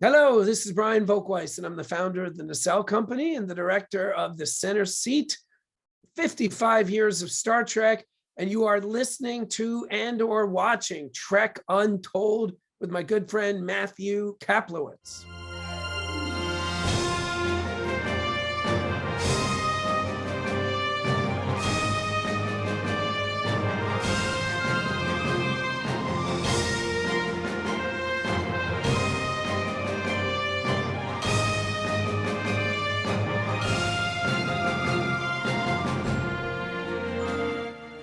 Hello, this is Brian Volk-Weiss, and I'm the founder of the Nacelle company and the director of The Center Seat, 55 years of Star Trek, and you are listening to and or watching Trek Untold with my good friend Matthew Kaplowitz.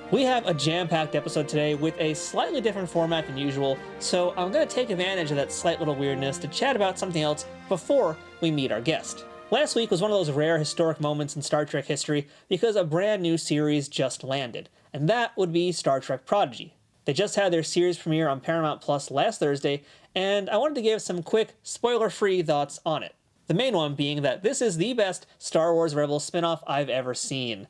We have a jam-packed episode today with a slightly different format than usual, so I'm going to take advantage of that slight little weirdness to chat about something else before we meet our guest. Last week was one of those rare historic moments in Star Trek history because a brand new series just landed, and that would be Star Trek Prodigy. They just had their series premiere on Paramount Plus last Thursday, and I wanted to give some quick, spoiler-free thoughts on it. The main one being that this is the best Star Wars Rebels spin-off I've ever seen.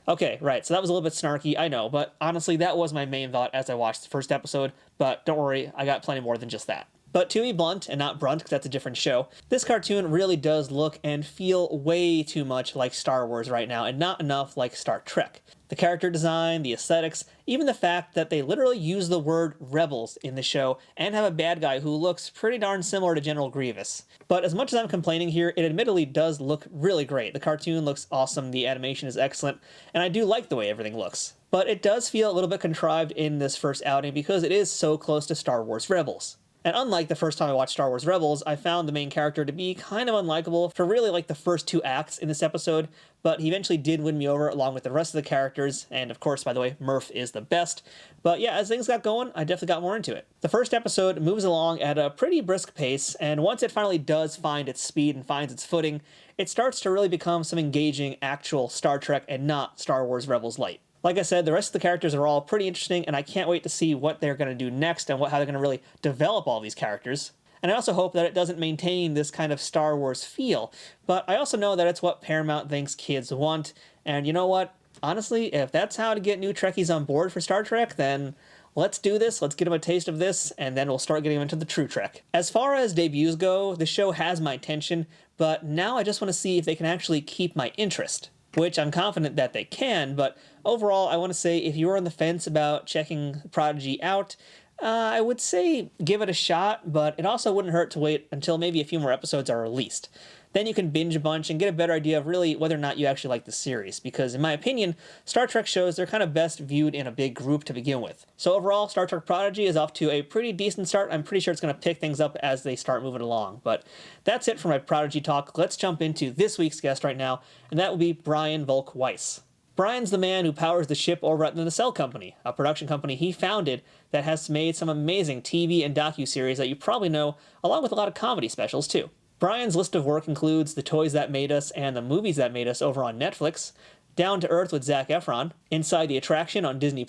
Okay, right, so that was a little bit snarky, I know, but honestly, that was my main thought as I watched the first episode, but don't worry, I got plenty more than just that. But to be blunt, and not Brunt, because that's a different show, this cartoon really does look and feel way too much like Star Wars right now, and not enough like Star Trek. The character design, the aesthetics, even the fact that they literally use the word rebels in the show, and have a bad guy who looks pretty darn similar to General Grievous. But as much as I'm complaining here, it admittedly does look really great. The cartoon looks awesome, the animation is excellent, and I do like the way everything looks. But it does feel a little bit contrived in this first outing because it is so close to Star Wars Rebels. And unlike the first time I watched Star Wars Rebels, I found the main character to be kind of unlikable for really like the first two acts in this episode, but he eventually did win me over along with the rest of the characters, and of course, by the way, Murph is the best. But yeah, as things got going, I definitely got more into it. The first episode moves along at a pretty brisk pace, and once it finally does find its speed and finds its footing, it starts to really become some engaging actual Star Trek and not Star Wars Rebels light. Like I said, the rest of the characters are all pretty interesting, and I can't wait to see what they're going to do next and how they're going to really develop all these characters. And I also hope that it doesn't maintain this kind of Star Wars feel, but I also know that it's what Paramount thinks kids want, and you know what? Honestly, if that's how to get new Trekkies on board for Star Trek, then let's do this, let's get them a taste of this, and then we'll start getting them into the true Trek. As far as debuts go, the show has my attention, but now I just want to see if they can actually keep my interest. Which I'm confident that they can, but overall, I want to say if you're on the fence about checking Prodigy out, I would say give it a shot, but it also wouldn't hurt to wait until maybe a few more episodes are released. Then you can binge a bunch and get a better idea of really whether or not you actually like the series, because in my opinion, Star Trek shows, they're kind of best viewed in a big group to begin with. So overall, Star Trek Prodigy is off to a pretty decent start. I'm pretty sure it's going to pick things up as they start moving along. But that's it for my Prodigy talk. Let's jump into this week's guest right now, and that will be Brian Volk-Weiss. Brian's the man who powers the ship over at the Nacelle company, a production company he founded that has made some amazing TV and docu-series that you probably know, along with a lot of comedy specials too. Brian's list of work includes The Toys That Made Us and The Movies That Made Us over on Netflix, Down to Earth with Zac Efron, Inside the Attraction on Disney+,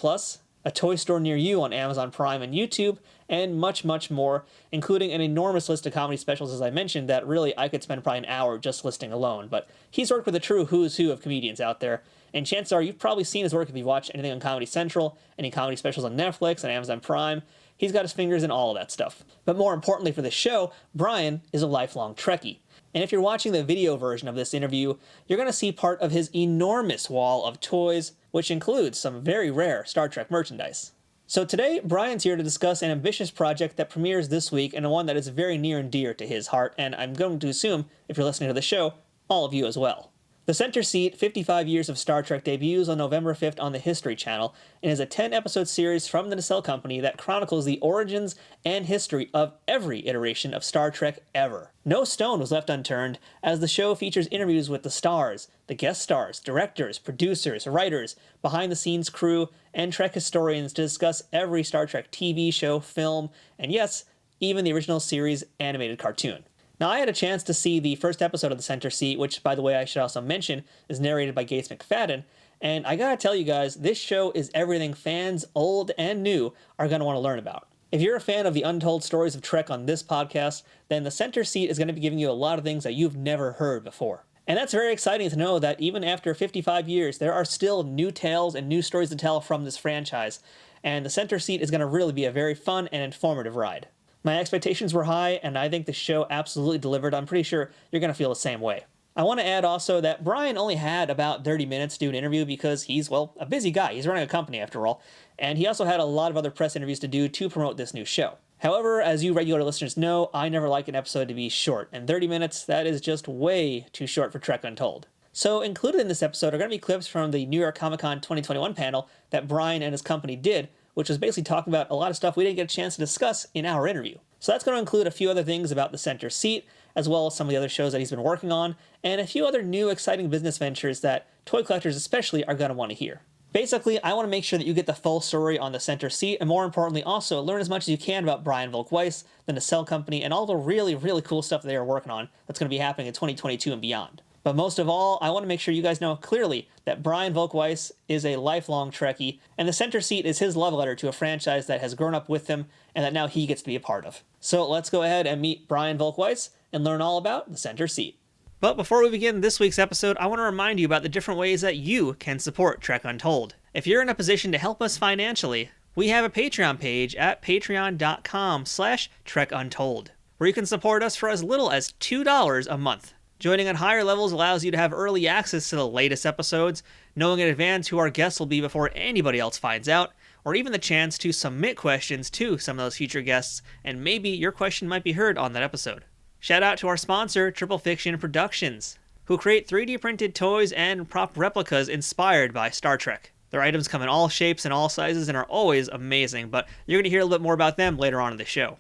A Toy Store Near You on Amazon Prime and YouTube, and much, much more, including an enormous list of comedy specials, as I mentioned, that really I could spend probably an hour just listing alone. But he's worked with a true who's who of comedians out there, and chances are you've probably seen his work if you've watched anything on Comedy Central, any comedy specials on Netflix and Amazon Prime. He's got his fingers in all of that stuff. But more importantly for this show, Brian is a lifelong Trekkie. And if you're watching the video version of this interview, you're going to see part of his enormous wall of toys, which includes some very rare Star Trek merchandise. So today, Brian's here to discuss an ambitious project that premieres this week and one that is very near and dear to his heart, and I'm going to assume, if you're listening to the show, all of you as well. The Center Seat, 55 Years of Star Trek debuts on November 5th on the History Channel and is a 10-episode series from the Nacelle Company that chronicles the origins and history of every iteration of Star Trek ever. No stone was left unturned, as the show features interviews with the stars, the guest stars, directors, producers, writers, behind-the-scenes crew, and Trek historians to discuss every Star Trek TV show, film, and yes, even the original series animated cartoon. Now, I had a chance to see the first episode of The Center Seat, which, by the way, I should also mention, is narrated by Gates McFadden, and I gotta tell you guys, this show is everything fans, old and new, are gonna want to learn about. If you're a fan of the untold stories of Trek on this podcast, then The Center Seat is going to be giving you a lot of things that you've never heard before. And that's very exciting to know that even after 55 years, there are still new tales and new stories to tell from this franchise, and The Center Seat is going to really be a very fun and informative ride. My expectations were high, and I think the show absolutely delivered. I'm pretty sure you're going to feel the same way. I want to add also that Brian only had about 30 minutes to do an interview because he's, well, a busy guy. He's running a company after all. And he also had a lot of other press interviews to do to promote this new show. However, as you regular listeners know, I never like an episode to be short, and 30 minutes, that is just way too short for Trek Untold. So included in this episode are going to be clips from the New York Comic Con 2021 panel that Brian and his company did, which was basically talking about a lot of stuff we didn't get a chance to discuss in our interview. So that's going to include a few other things about the center seat, as well as some of the other shows that he's been working on, and a few other new exciting business ventures that toy collectors especially are going to want to hear. Basically, I want to make sure that you get the full story on the center seat, and more importantly also learn as much as you can about Brian Volk-Weiss, the Nacelle company, and all the really, really cool stuff they are working on that's going to be happening in 2022 and beyond. But most of all, I want to make sure you guys know clearly that Brian Volk-Weiss is a lifelong Trekkie, and the center seat is his love letter to a franchise that has grown up with him and that now he gets to be a part of. So let's go ahead and meet Brian Volk-Weiss and learn all about the center seat. But before we begin this week's episode, I want to remind you about the different ways that you can support Trek Untold. If you're in a position to help us financially, we have a Patreon page at patreon.com/trekuntold, where you can support us for as little as $2 a month. Joining at higher levels allows you to have early access to the latest episodes, knowing in advance who our guests will be before anybody else finds out, or even the chance to submit questions to some of those future guests, and maybe your question might be heard on that episode. Shout out to our sponsor, Triple Fiction Productions, who create 3D printed toys and prop replicas inspired by Star Trek. Their items come in all shapes and all sizes and are always amazing, but you're going to hear a little bit more about them later on in the show.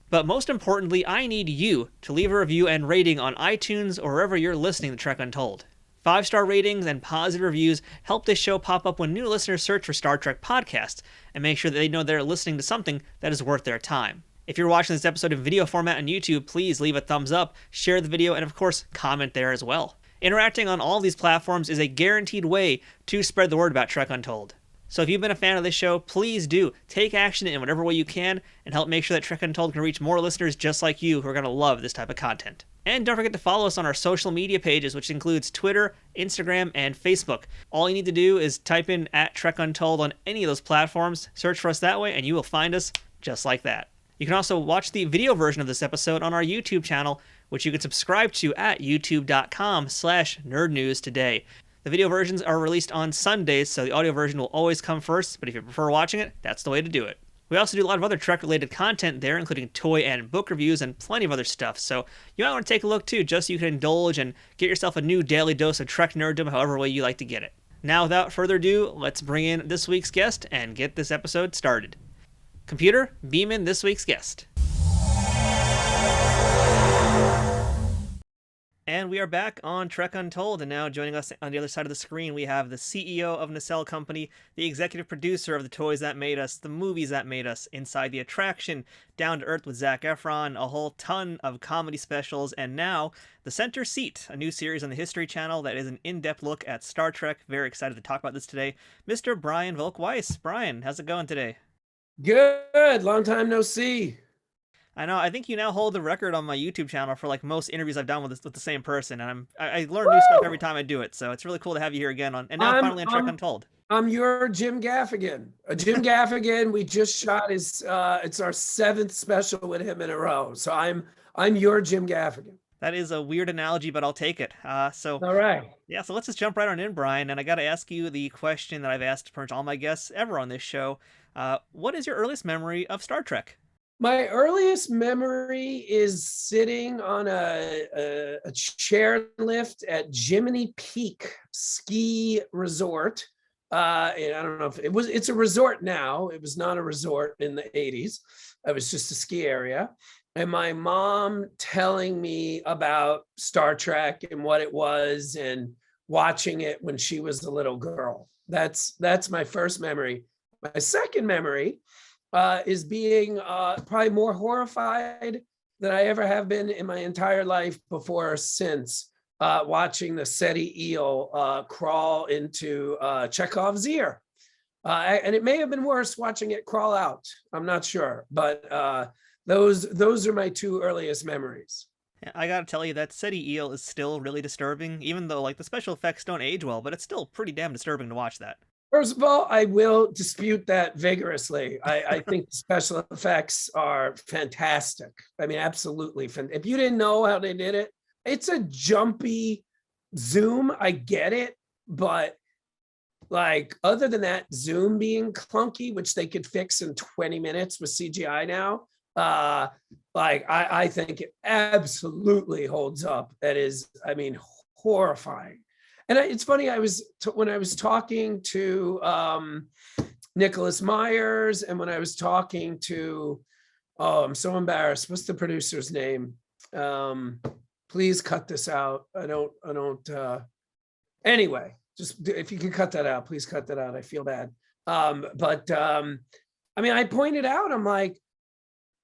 But most importantly, I need you to leave a review and rating on iTunes or wherever you're listening to Trek Untold. 5-star ratings and positive reviews help this show pop up when new listeners search for Star Trek podcasts and make sure that they know they're listening to something that is worth their time. If you're watching this episode in video format on YouTube, please leave a thumbs up, share the video, and of course, comment there as well. Interacting on all these platforms is a guaranteed way to spread the word about Trek Untold. So if you've been a fan of this show, please do take action in whatever way you can and help make sure that Trek Untold can reach more listeners just like you who are going to love this type of content. And don't forget to follow us on our social media pages, which includes Twitter, Instagram, and Facebook. All you need to do is type in @TrekUntold on any of those platforms, search for us that way, and you will find us just like that. You can also watch the video version of this episode on our YouTube channel, which you can subscribe to at youtube.com/nerdnewstoday. The video versions are released on Sundays, so the audio version will always come first, but if you prefer watching it, that's the way to do it. We also do a lot of other Trek-related content there, including toy and book reviews and plenty of other stuff, so you might want to take a look too, just so you can indulge and get yourself a new daily dose of Trek nerddom however way you like to get it. Now, without further ado, let's bring in this week's guest and get this episode started. Computer, beam in this week's guest. And we are back on Trek Untold, and now joining us on the other side of the screen, we have the CEO of Nacelle Company, the executive producer of the toys that made us, the movies that made us, Inside the Attraction, Down to Earth with Zac Efron, a whole ton of comedy specials, and now The Center Seat, a new series on the History Channel that is an in-depth look at Star Trek. Very excited to talk about this today. Mr. Brian Volk-Weiss. Brian, how's it going today? Good. Long time no see. I know. I think you now hold the record on my YouTube channel for like most interviews I've done with the same person, and I learn new stuff every time I do it. So it's really cool to have you here again and now finally on Trek Untold. I'm your Jim Gaffigan. Jim Gaffigan. We just shot his. It's our 7th special with him in a row. So I'm your Jim Gaffigan. That is a weird analogy, but I'll take it. So all right. Yeah. So let's just jump right on in, Brian. And I got to ask you the question that I've asked pretty much all my guests ever on this show. What is your earliest memory of Star Trek? My earliest memory is sitting on a chairlift at Jiminy Peak Ski Resort. And I don't know if it's a resort now. It was not a resort in the 80s. It was just a ski area. And my mom telling me about Star Trek and what it was and watching it when she was a little girl. That's my first memory. My second memory is being probably more horrified than I ever have been in my entire life before or since watching the SETI eel crawl into Chekhov's ear. And it may have been worse watching it crawl out. I'm not sure, but those are my 2 earliest memories. I gotta tell you, that SETI eel is still really disturbing, even though like the special effects don't age well, but it's still pretty damn disturbing to watch that. First of all, I will dispute that vigorously. I think the special effects are fantastic. I mean, absolutely. If you didn't know how they did it, it's a jumpy zoom. I get it. But like, other than that zoom being clunky, which they could fix in 20 minutes with CGI now, I think it absolutely holds up. That is, I mean, horrifying. And it's funny, when I was talking to Nicholas Myers, and when I was talking to, oh, I'm so embarrassed. What's the producer's name? Please cut this out. I don't, anyway, just if you can cut that out, please cut that out. I feel bad. I mean, I pointed out, I'm like,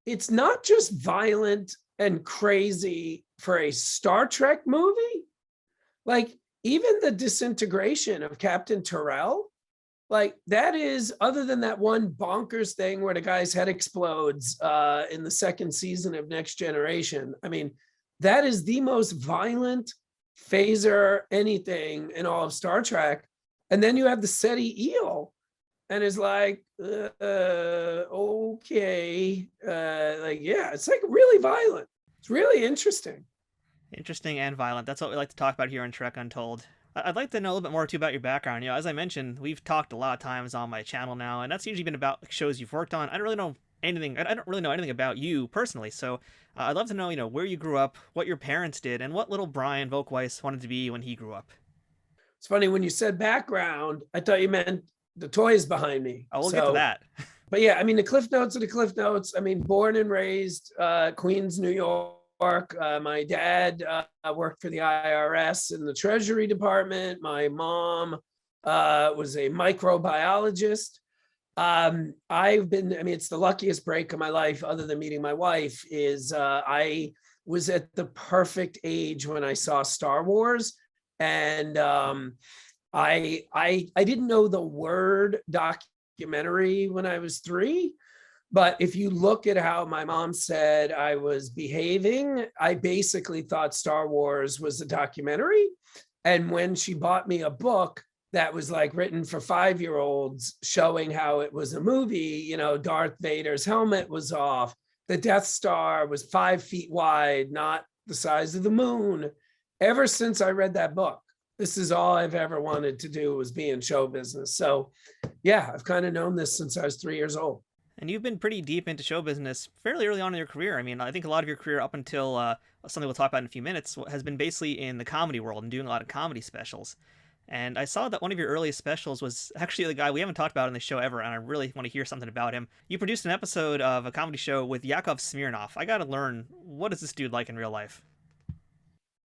it's not just violent and crazy for a Star Trek movie. Like, even the disintegration of Captain Terrell, like, that is, other than that one bonkers thing where the guy's head explodes in the second season of Next Generation, I mean, that is the most violent phaser anything in all of Star Trek. And then you have the SETI eel, and it's like, okay, like, yeah, it's like really violent. It's really interesting. Interesting and violent. That's what we like to talk about here on Trek Untold. I'd like to know a little bit more too about your background. You know, as I mentioned, we've talked a lot of times on my channel now, and that's usually been about shows you've worked on. I don't really know anything. I don't really know anything about you personally. So I'd love to know, you know, where you grew up, what your parents did, and what little Brian Volk-Weiss wanted to be when he grew up. It's funny, when you said background, I thought you meant the toys behind me. Oh, we'll get to that. But yeah, I mean, the Cliff Notes are the Cliff Notes. I mean, born and raised Queens, New York. My dad worked for the IRS in the Treasury Department. My mom was a microbiologist. I mean, it's the luckiest break of my life, other than meeting my wife, is I was at the perfect age when I saw Star Wars. And I didn't know the word documentary when I was 3. But if you look at how my mom said I was behaving, I basically thought Star Wars was a documentary. And when she bought me a book that was like written for 5-year-olds, showing how it was a movie, you know, Darth Vader's helmet was off, the Death Star was 5 feet wide, not the size of the moon. Ever since I read that book, this is all I've ever wanted to do, was be in show business. So yeah, I've kind of known this since I was 3 years old. And you've been pretty deep into show business fairly early on in your career. I mean, I think a lot of your career up until something we'll talk about in a few minutes has been basically in the comedy world and doing a lot of comedy specials. And I saw that one of your earliest specials was actually the guy we haven't talked about in the show ever, and I really want to hear something about him. You produced an episode of a comedy show with Yakov Smirnoff. I got to learn, what is this dude like in real life?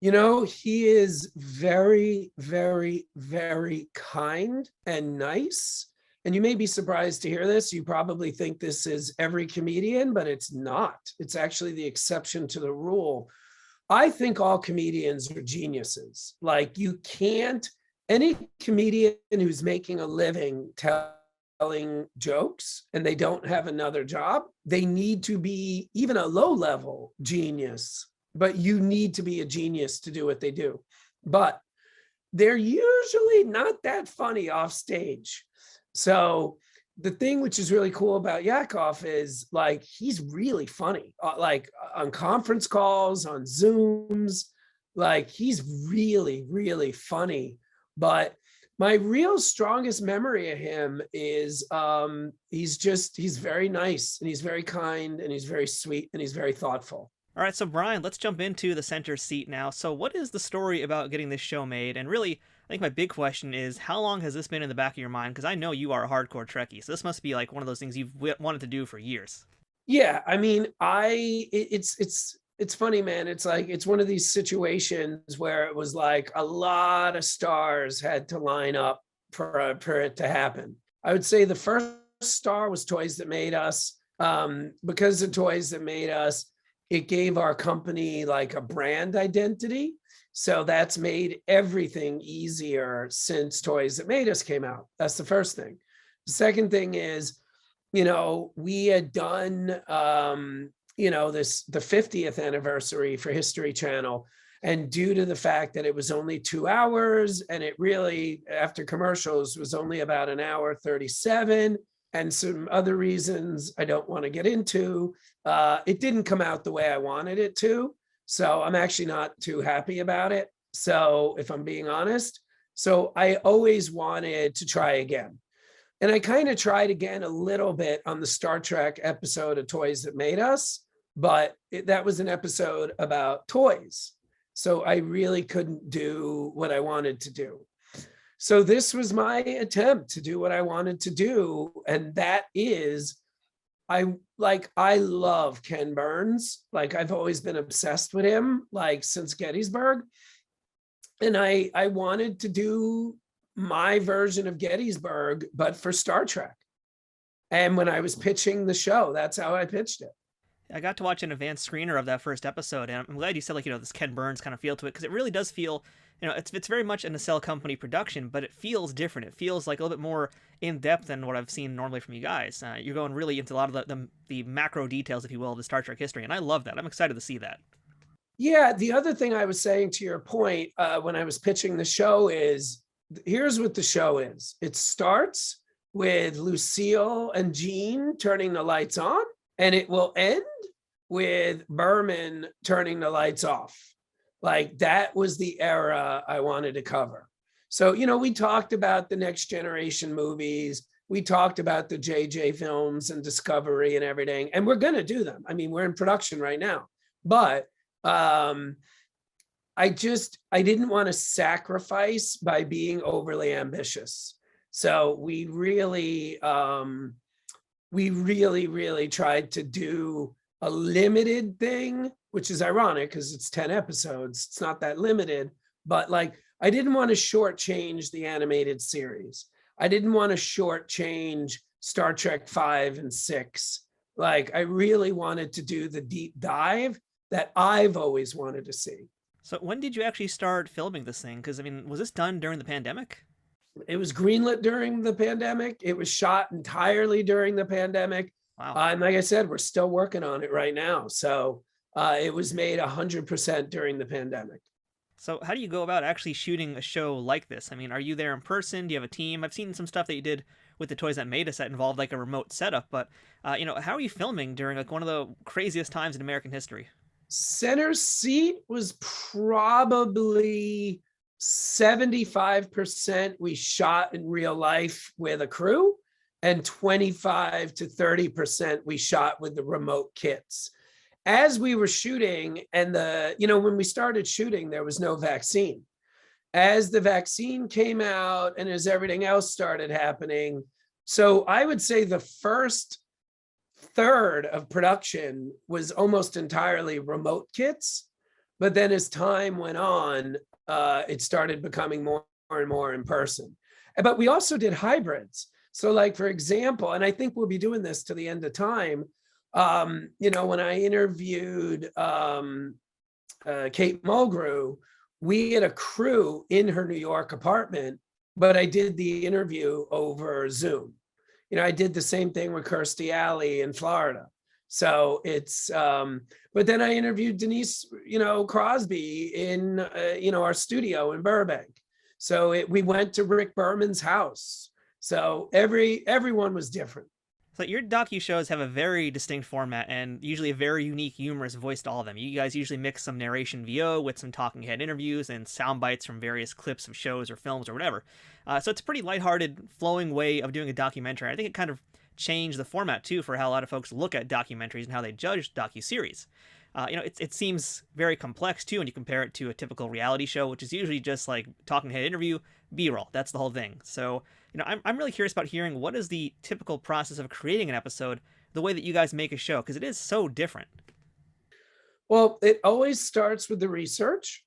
You know, he is very, very, very kind and nice. And you may be surprised to hear this. You probably think this is every comedian, but it's not. It's actually the exception to the rule. I think all comedians are geniuses. Like, you can't, any comedian who's making a living telling jokes and they don't have another job, they need to be even a low-level genius, but you need to be a genius to do what they do. But they're usually not that funny off stage. So the thing which is really cool about Yakov is, like, he's really funny, like on conference calls, on Zooms, like, he's really, really funny. But my real strongest memory of him is he's very nice, and he's very kind, and he's very sweet, and he's very thoughtful. All right, so Brian, let's jump into the center seat now. So what is the story about getting this show made? And really, I think my big question is, how long has this been in the back of your mind? Because I know you are a hardcore Trekkie, so this must be like one of those things you've wanted to do for years. Yeah, I mean, it's funny, man. It's like, it's one of these situations where it was like a lot of stars had to line up for it to happen. I would say the first star was Toys That Made Us. Because of Toys That Made Us, it gave our company like a brand identity. So that's made everything easier since Toys That Made Us came out. That's the first thing. The second thing is, you know, we had done, you know, the 50th anniversary for History Channel. And due to the fact that it was only 2 hours and it really, after commercials, was only about an hour 37 and some other reasons I don't want to get into, it didn't come out the way I wanted it to. So I'm actually not too happy about it. So if I'm being honest, so I always wanted to try again. And I kind of tried again a little bit on the Star Trek episode of Toys That Made Us, but that was an episode about toys. So I really couldn't do what I wanted to do. So this was my attempt to do what I wanted to do. And that is, I love Ken Burns. Like I've always been obsessed with him, like since Gettysburg. And I wanted to do my version of Gettysburg, but for Star Trek. And when I was pitching the show, that's how I pitched it. I got to watch an advanced screener of that first episode, and I'm glad you said, like, this Ken Burns kind of feel to it, because it really does feel, it's very much a Nacelle company production, but it feels different. It feels like a little bit more in depth than what I've seen normally from you guys. You're going really into a lot of the macro details, if you will, of the Star Trek history, and I love that. I'm excited to see that. Yeah, the other thing I was saying to your point when I was pitching the show is, here's what the show is. It starts with Lucille and Jean turning the lights on, and it will end with Berman turning the lights off. Like that was the era I wanted to cover. So, we talked about the Next Generation movies. We talked about the JJ films and Discovery and everything, and we're going to do them. I mean, we're in production right now, but I didn't want to sacrifice by being overly ambitious. So we really tried to do a limited thing, which is ironic because it's 10 episodes. It's not that limited, but like, I didn't want to shortchange the animated series. I didn't want to shortchange Star Trek 5 and 6. Like, I really wanted to do the deep dive that I've always wanted to see. So when did you actually start filming this thing? Because, I mean, was this done during the pandemic? It was greenlit during the pandemic. It was shot entirely during the pandemic. Wow. And like I said, we're still working on it right now. So it was made 100% during the pandemic. So how do you go about actually shooting a show like this? I mean, are you there in person? Do you have a team? I've seen some stuff that you did with the Toys That Made Us that involved like a remote setup, but how are you filming during like one of the craziest times in American history? Center seat was probably 75% we shot in real life with a crew, and 25 to 30% we shot with the remote kits. As we were shooting, and when we started shooting, there was no vaccine. As the vaccine came out and as everything else started happening, so I would say the first third of production was almost entirely remote kits. But then as time went on, it started becoming more and more in person. But we also did hybrids. So like, for example, and I think we'll be doing this to the end of time, when I interviewed Kate Mulgrew, we had a crew in her New York apartment, but I did the interview over Zoom. I did the same thing with Kirstie Alley in Florida. So it's, but then I interviewed Denise, Crosby in, our studio in Burbank. So we went to Rick Berman's house. So everyone was different. So your docu-shows have a very distinct format and usually a very unique, humorous voice to all of them. You guys usually mix some narration VO with some talking head interviews and sound bites from various clips of shows or films or whatever. So it's a pretty lighthearted, flowing way of doing a documentary. I think it kind of changed the format, too, for how a lot of folks look at documentaries and how they judge docu-series. It seems very complex, too, when you compare it to a typical reality show, which is usually just like talking head interview, B-roll. That's the whole thing. So, I'm really curious about hearing what is the typical process of creating an episode, the way that you guys make a show, because it is so different. Well, it always starts with the research.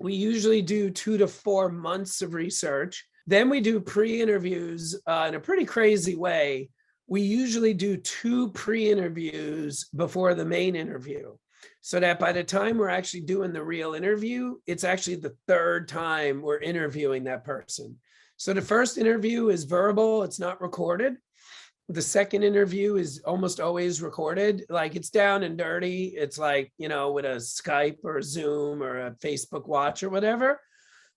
We usually do 2 to 4 months of research. Then we do pre-interviews in a pretty crazy way. We usually do 2 pre-interviews before the main interview, so that by the time we're actually doing the real interview, it's actually the 3rd time we're interviewing that person. So the first interview is verbal, it's not recorded. the second interview is almost always recorded. Like it's down and dirty. It's like, with a Skype or a Zoom or a Facebook Watch or whatever.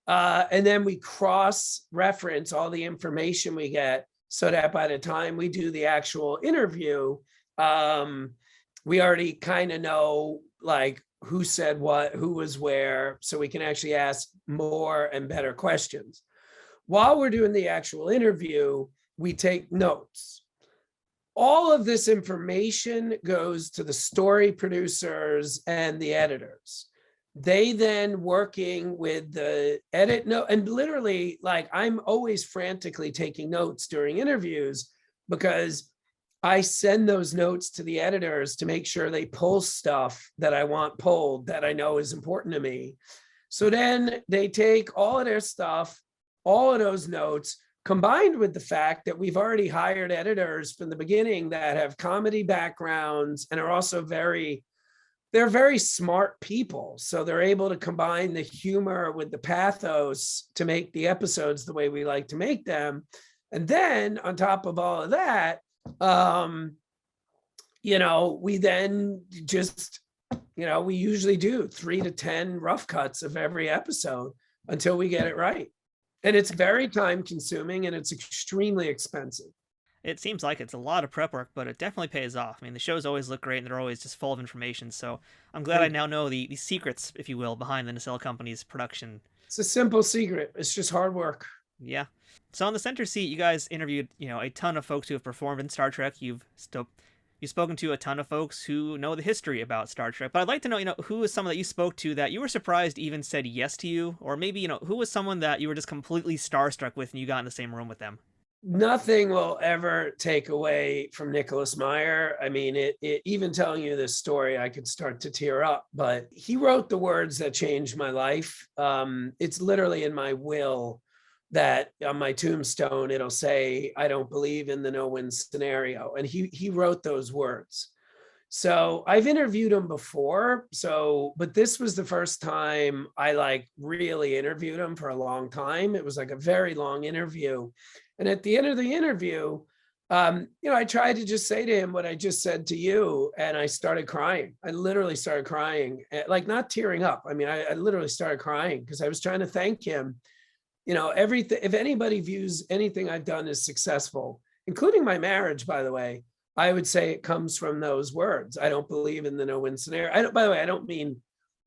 And then we cross reference all the information we get so that by the time we do the actual interview, we already kind of know like who said what, who was where, so we can actually ask more and better questions. While we're doing the actual interview, we take notes. All of this information goes to the story producers and the editors. They then working with the edit note, and literally, like I'm always frantically taking notes during interviews because I send those notes to the editors to make sure they pull stuff that I want pulled that I know is important to me. So then they take all of their stuff, all of those notes, combined with the fact that we've already hired editors from the beginning that have comedy backgrounds and are also they're very smart people. So they're able to combine the humor with the pathos to make the episodes the way we like to make them. And then on top of all of that, we then just, we usually do 3 to 10 rough cuts of every episode until we get it right. And it's very time consuming and it's extremely expensive. It seems like it's a lot of prep work, but it definitely pays off. I mean, the shows always look great and they're always just full of information. So I'm glad I now know the secrets, if you will, behind the Nacelle company's production. It's a simple secret. It's just hard work. Yeah. So on the center seat, you guys interviewed, a ton of folks who have performed in Star Trek. You've spoken to a ton of folks who know the history about Star Trek. But I'd like to know, who was someone that you spoke to that you were surprised even said yes to you? Or maybe, who was someone that you were just completely starstruck with and you got in the same room with them? Nothing will ever take away from Nicholas Meyer. I mean, it even telling you this story, I could start to tear up, but he wrote the words that changed my life. It's literally in my will that on my tombstone, it'll say, I don't believe in the no-win scenario. And he wrote those words. So I've interviewed him before. But this was the first time I really interviewed him for a long time. It was like a very long interview. And at the end of the interview, I tried to just say to him what I just said to you, and I started crying. I literally started crying, like not tearing up. I mean, I literally started crying because I was trying to thank him. Everything, if anybody views anything I've done as successful, including my marriage, by the way, I would say it comes from those words. I don't believe in the no-win scenario. By the way, I don't mean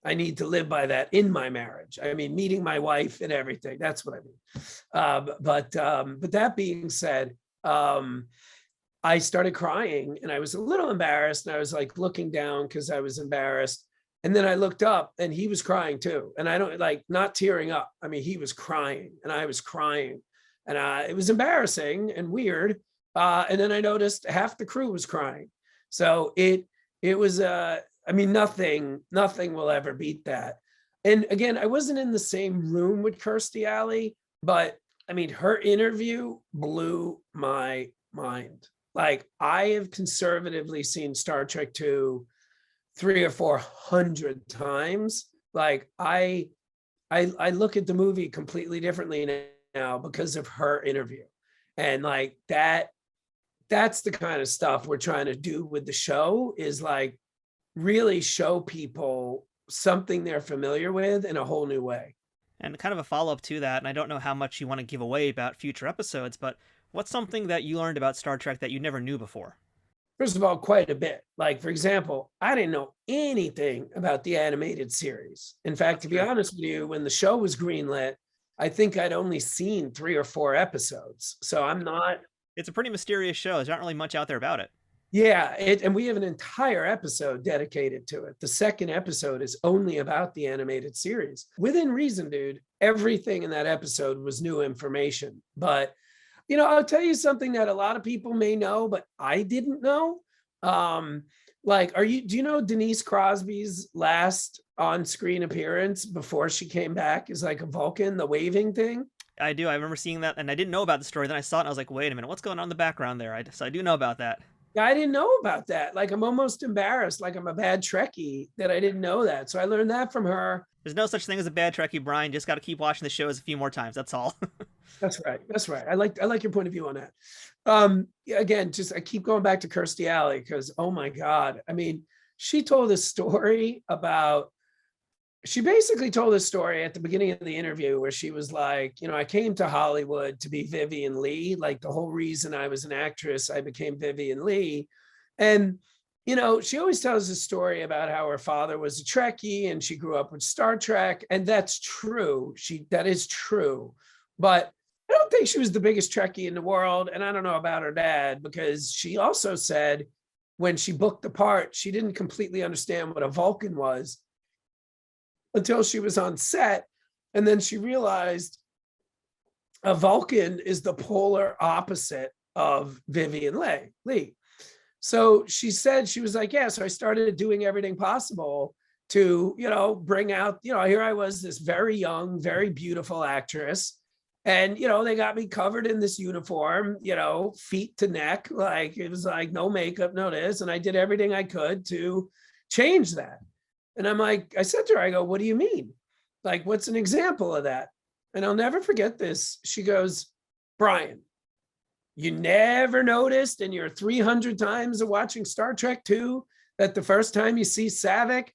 I need to live by that in my marriage. I mean, meeting my wife and everything. That's what I mean. But that being said, I started crying and I was a little embarrassed. And I was like looking down because I was embarrassed. And then I looked up and he was crying too. And I don't not tearing up. I mean, he was crying and I was crying. And it was embarrassing and weird. And then I noticed half the crew was crying. So it was nothing will ever beat that. And again, I wasn't in the same room with Kirstie Alley, but I mean, her interview blew my mind. Like I have conservatively seen Star Trek 2 300 or 400 times. Like I look at the movie completely differently now because of her interview. And like that's the kind of stuff we're trying to do with the show, is like really show people something they're familiar with in a whole new way. And kind of a follow-up to that, and I don't know how much you want to give away about future episodes, but what's something that you learned about Star Trek that you never knew before? First of all, quite a bit. Like, for example, I didn't know anything about the animated series. In fact, to be honest with you, when the show was greenlit, I think I'd only seen 3 or 4 episodes. So I'm not... It's a pretty mysterious show. There's not really much out there about it. Yeah, and we have an entire episode dedicated to it. The second episode is only about the animated series. Within reason, dude, everything in that episode was new information. But, I'll tell you something that a lot of people may know, but I didn't know. Do you know Denise Crosby's last on-screen appearance before she came back is like a Vulcan, the waving thing? I do. I remember seeing that, and I didn't know about the story. Then I saw it, and I was like, wait a minute, what's going on in the background there? So I do know about that. Yeah, I didn't know about that. Like, I'm almost embarrassed, like I'm a bad Trekkie that I didn't know that. So I learned that from her. There's no such thing as a bad Trekkie, Brian. Just got to keep watching the shows a few more times. That's all. That's right. That's right. I like your point of view on that. Yeah, again, just I keep going back to Kirstie Alley because, oh my God. I mean, she told a story about, she basically told a story at the beginning of the interview where she was like, I came to Hollywood to be Vivian Leigh. Like, the whole reason I was an actress, I became Vivian Leigh. And, she always tells a story about how her father was a Trekkie and she grew up with Star Trek. And that's true. That is true. But I don't think she was the biggest Trekkie in the world. And I don't know about her dad, because she also said when she booked the part, she didn't completely understand what a Vulcan was until she was on set. And then she realized a Vulcan is the polar opposite of Vivian Leigh. So she said, she was like, yeah, so I started doing everything possible to, bring out, here I was, this very young, very beautiful actress. And, they got me covered in this uniform, feet to neck, like it was like no makeup, no this. And I did everything I could to change that. And I'm like, I said to her, I go, what do you mean? Like, what's an example of that? And I'll never forget this. She goes, Brian, you never noticed in your 300 times of watching Star Trek 2 that the first time you see Saavik,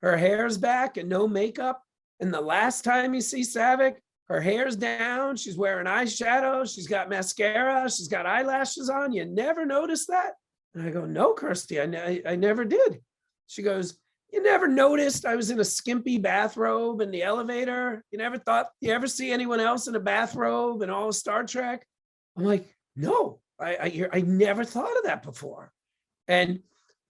her hair's back and no makeup. And the last time you see Saavik, her hair's down, she's wearing eyeshadow, she's got mascara, she's got eyelashes on. You never noticed that? And I go, no, Kirstie, I never did. She goes, you never noticed I was in a skimpy bathrobe in the elevator? You never thought, you ever see anyone else in a bathrobe in all of Star Trek? I'm like, no, I never thought of that before. And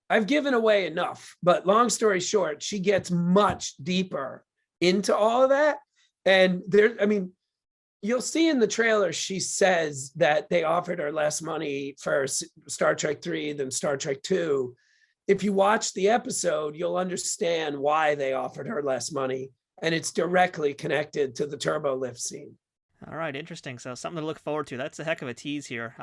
I've given away enough, but long story short, she gets much deeper into all of that. And you'll see in the trailer, she says that they offered her less money for Star Trek 3 than Star Trek 2. If you watch the episode, you'll understand why they offered her less money. And it's directly connected to the turbo lift scene. All right, interesting. So something to look forward to. That's a heck of a tease here.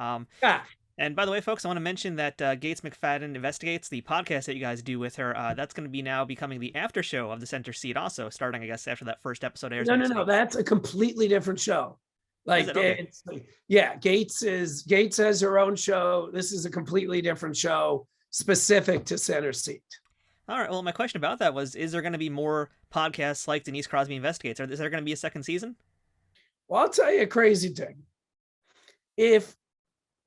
Yeah. And by the way, folks, I want to mention that Gates McFadden Investigates, the podcast that you guys do with her, that's going to be now becoming the after show of the Center Seat also, starting, I guess, after that first episode airs. No. That's a completely different show. Like, okay. Gates has her own show. This is a completely different show specific to Center Seat. All right. Well, my question about that was, is there going to be more podcasts like Denise Crosby Investigates? Is there going to be a second season? Well, I'll tell you a crazy thing. If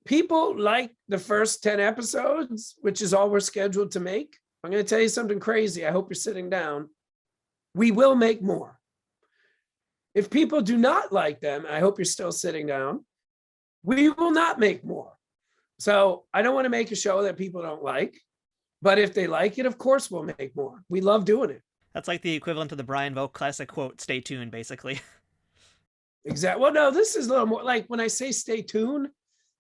people like the first 10 episodes, which is all we're scheduled to make, I'm going to tell you something crazy. I hope you're sitting down. We will make more. If people do not like them, I hope you're still sitting down. We will not make more. So I don't want to make a show that people don't like, but if they like it, of course we'll make more. We love doing it. That's like the equivalent of the Brian Volk classic quote, stay tuned, basically. Exactly. Well, no, this is a little more like when I say stay tuned,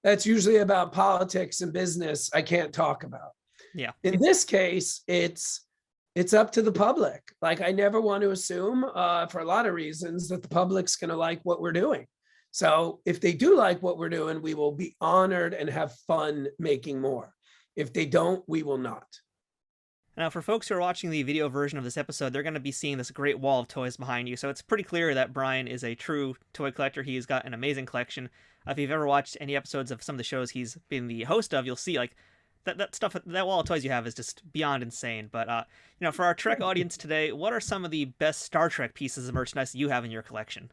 that's usually about politics and business I can't talk about. Yeah. In this case, it's up to the public. Like, I never want to assume for a lot of reasons that the public's going to like what we're doing. So if they do like what we're doing, we will be honored and have fun making more. If they don't, we will not. Now, for folks who are watching the video version of this episode, they're going to be seeing this great wall of toys behind you. So it's pretty clear that Brian is a true toy collector. He's got an amazing collection. If you've ever watched any episodes of some of the shows he's been the host of, you'll see like that stuff, that wall of toys you have is just beyond insane. But, for our Trek audience today, what are some of the best Star Trek pieces of merchandise you have in your collection?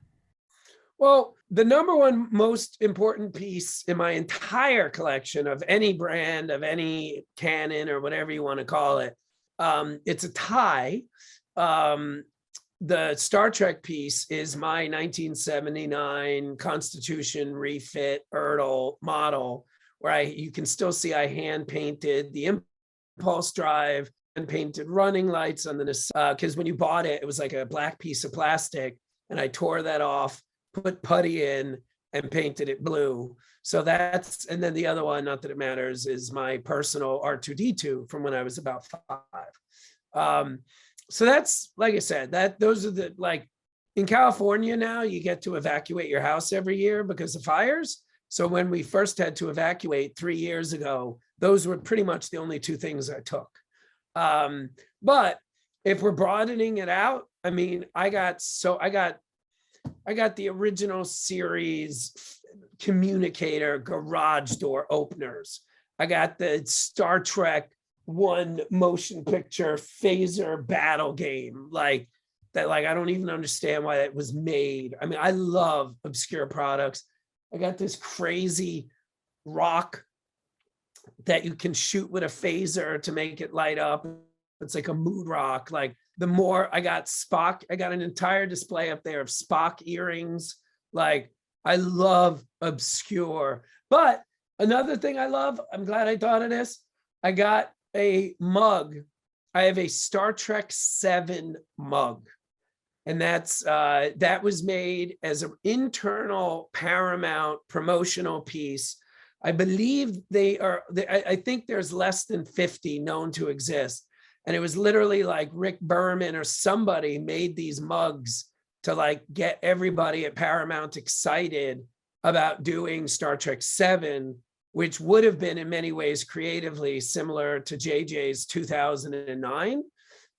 Well, the number one most important piece in my entire collection of any brand, of any canon or whatever you want to call it, it's a tie. The Star Trek piece is my 1979 Constitution refit Ertl model, where you can still see I hand painted the impulse drive and painted running lights on the Nacelle, because when you bought it, it was like a black piece of plastic, and I tore that off, put putty in, and painted it blue. So and then the other one, not that it matters, is my personal R2D2 from when I was about 5. So that's, like I said, those are the, like, in California now, you get to evacuate your house every year because of fires. So when we first had to evacuate 3 years ago, those were pretty much the only two things I took. But if we're broadening it out, I mean, I got the original series communicator garage door openers. I got the Star Trek 1 motion picture phaser battle game, like that. Like, I don't even understand why it was made. I mean, I love obscure products. I got this crazy rock that you can shoot with a phaser to make it light up. It's like a mood rock. Like, the more I got Spock, I got an entire display up there of Spock earrings. Like, I love obscure. But another thing I love, I'm glad I thought of this. I got a mug. I have a Star Trek 7 mug. And that was made as an internal Paramount promotional piece. I believe I think there's less than 50 known to exist. And it was literally like Rick Berman or somebody made these mugs to like get everybody at Paramount excited about doing Star Trek 7, which would have been in many ways creatively similar to JJ's 2009.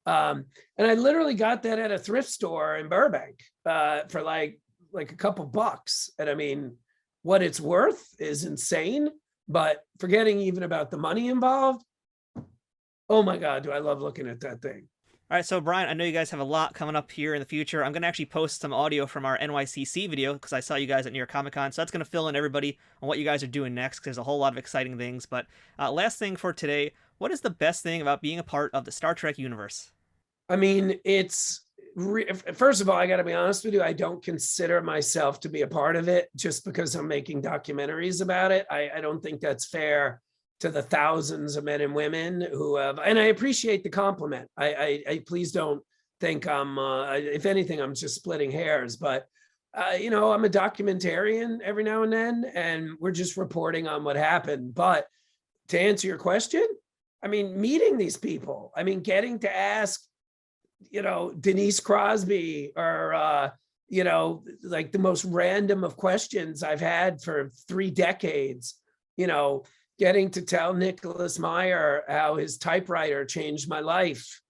And I literally got that at a thrift store in Burbank for like a couple bucks. And I mean, what it's worth is insane, but forgetting even about the money involved, oh my God, do I love looking at that thing. All right, so Brian, I know you guys have a lot coming up here in the future. I'm going to actually post some audio from our NYCC video because I saw you guys at New York Comic Con. So that's going to fill in everybody on what you guys are doing next, because there's a whole lot of exciting things. But last thing for today, what is the best thing about being a part of the Star Trek universe? I mean, first of all, I got to be honest with you. I don't consider myself to be a part of it just because I'm making documentaries about it. I don't think that's fair to the thousands of men and women who have, and I appreciate the compliment. I please don't think if anything, I'm just splitting hairs, but I'm a documentarian every now and then, and we're just reporting on what happened. But to answer your question, I mean, meeting these people, I mean, getting to ask, Denise Crosby or, like the most random of questions I've had for 3 decades, getting to tell Nicholas Meyer how his typewriter changed my life.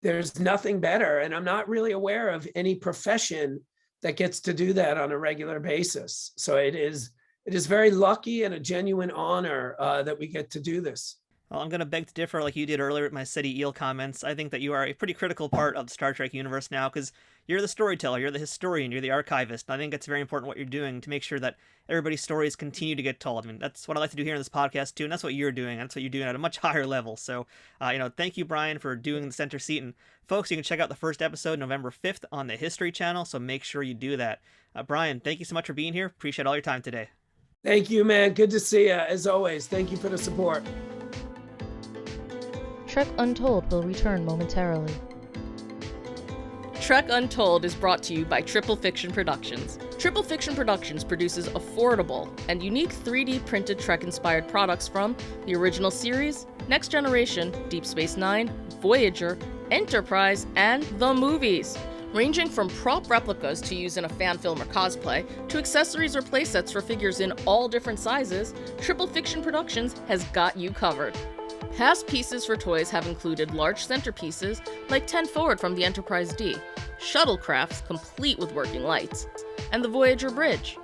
There's nothing better. And I'm not really aware of any profession that gets to do that on a regular basis. So it is very lucky and a genuine honor that we get to do this. Well, I'm going to beg to differ like you did earlier with my City Eel comments. I think that you are a pretty critical part of the Star Trek universe now, because you're the storyteller, you're the historian, you're the archivist. And I think it's very important what you're doing to make sure that everybody's stories continue to get told. I mean, that's what I like to do here in this podcast too, and that's what you're doing. That's what you're doing at a much higher level. So, thank you, Brian, for doing the center seat. And folks, you can check out the first episode November 5th on the History Channel, so make sure you do that. Brian, thank you so much for being here. Appreciate all your time today. Thank you, man. Good to see you, as always. Thank you for the support. Trek Untold will return momentarily. Trek Untold is brought to you by Triple Fiction Productions. Triple Fiction Productions produces affordable and unique 3D printed Trek-inspired products from the original series, Next Generation, Deep Space Nine, Voyager, Enterprise, and the movies. Ranging from prop replicas to use in a fan film or cosplay, to accessories or playsets for figures in all different sizes, Triple Fiction Productions has got you covered. Past pieces for toys have included large centerpieces like 10 Forward from the Enterprise D, shuttlecrafts complete with working lights, and the Voyager Bridge,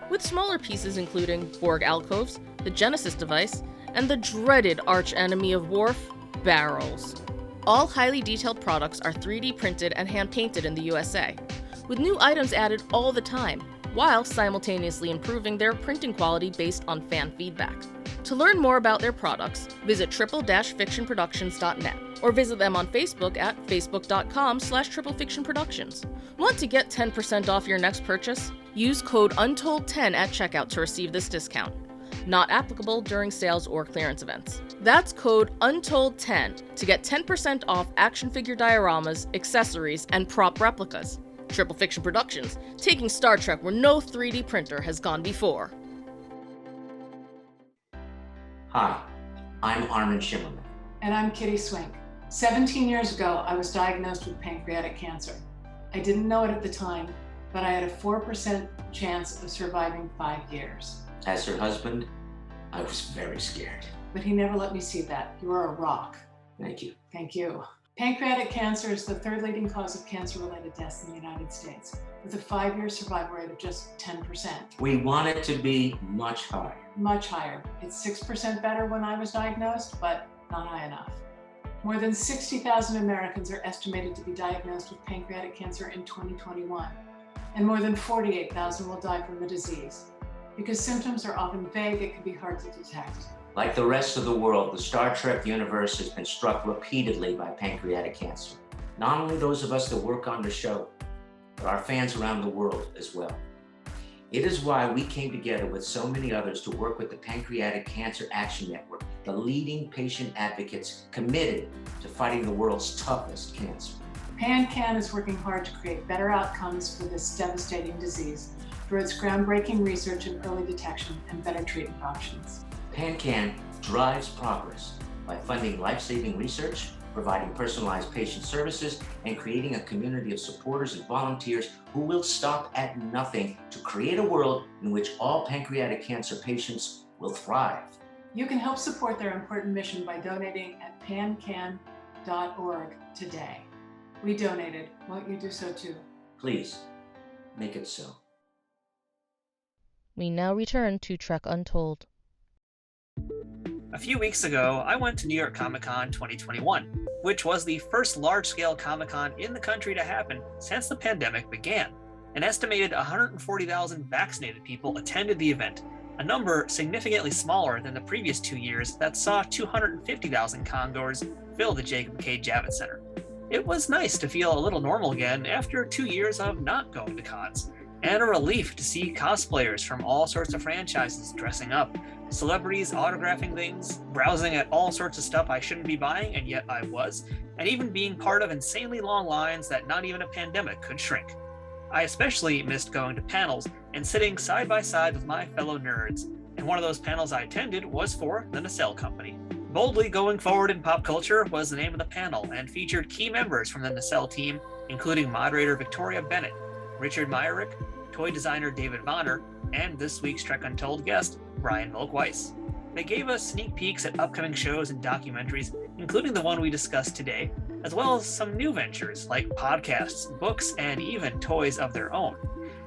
with smaller pieces including Borg alcoves, the Genesis device, and the dreaded arch-enemy of Worf, barrels. All highly detailed products are 3D printed and hand-painted in the USA, with new items added all the time, while simultaneously improving their printing quality based on fan feedback. To learn more about their products, visit triple-fictionproductions.net or visit them on Facebook at facebook.com/triplefictionproductions. Want to get 10% off your next purchase? Use code UNTOLD10 at checkout to receive this discount. Not applicable during sales or clearance events. That's code UNTOLD10 to get 10% off action figure dioramas, accessories, and prop replicas. Triple Fiction Productions, taking Star Trek where no 3D printer has gone before. Hi, I'm Armin Shimmerman. And I'm Kitty Swink. 17 years ago, I was diagnosed with pancreatic cancer. I didn't know it at the time, but I had a 4% chance of surviving 5 years. As her husband, I was very scared. But he never let me see that. You are a rock. Thank you. Thank you. Pancreatic cancer is the third leading cause of cancer-related deaths in the United States, with a 5-year survival rate of just 10%. We want it to be much higher. Much higher. It's 6% better when I was diagnosed, but not high enough. More than 60,000 Americans are estimated to be diagnosed with pancreatic cancer in 2021, and more than 48,000 will die from the disease. Because symptoms are often vague, it can be hard to detect. Like the rest of the world, the Star Trek universe has been struck repeatedly by pancreatic cancer. Not only those of us that work on the show, but our fans around the world as well. It is why we came together with so many others to work with the Pancreatic Cancer Action Network, the leading patient advocates committed to fighting the world's toughest cancer. PanCan is working hard to create better outcomes for this devastating disease through its groundbreaking research in early detection and better treatment options. PanCan drives progress by funding life-saving research, providing personalized patient services, and creating a community of supporters and volunteers who will stop at nothing to create a world in which all pancreatic cancer patients will thrive. You can help support their important mission by donating at pancan.org today. We donated. Won't you do so too? Please, make it so. We now return to Trek Untold. A few weeks ago, I went to New York Comic Con 2021, which was the first large-scale Comic Con in the country to happen since the pandemic began. An estimated 140,000 vaccinated people attended the event, a number significantly smaller than the previous 2 years that saw 250,000 congoers fill the Jacob K. Javits Center. It was nice to feel a little normal again after 2 years of not going to cons, and a relief to see cosplayers from all sorts of franchises dressing up, celebrities autographing things, browsing at all sorts of stuff I shouldn't be buying and yet I was, and even being part of insanely long lines that not even a pandemic could shrink. I especially missed going to panels and sitting side by side with my fellow nerds, and one of those panels I attended was for the Nacelle company. Boldly Going Forward in Pop Culture was the name of the panel and featured key members from the Nacelle team, including moderator Victoria Bennett, Richard Myrick, toy designer David Vonner, and this week's Trek Untold guest, Brian Volk-Weiss. They gave us sneak peeks at upcoming shows and documentaries, including the one we discussed today, as well as some new ventures like podcasts, books, and even toys of their own.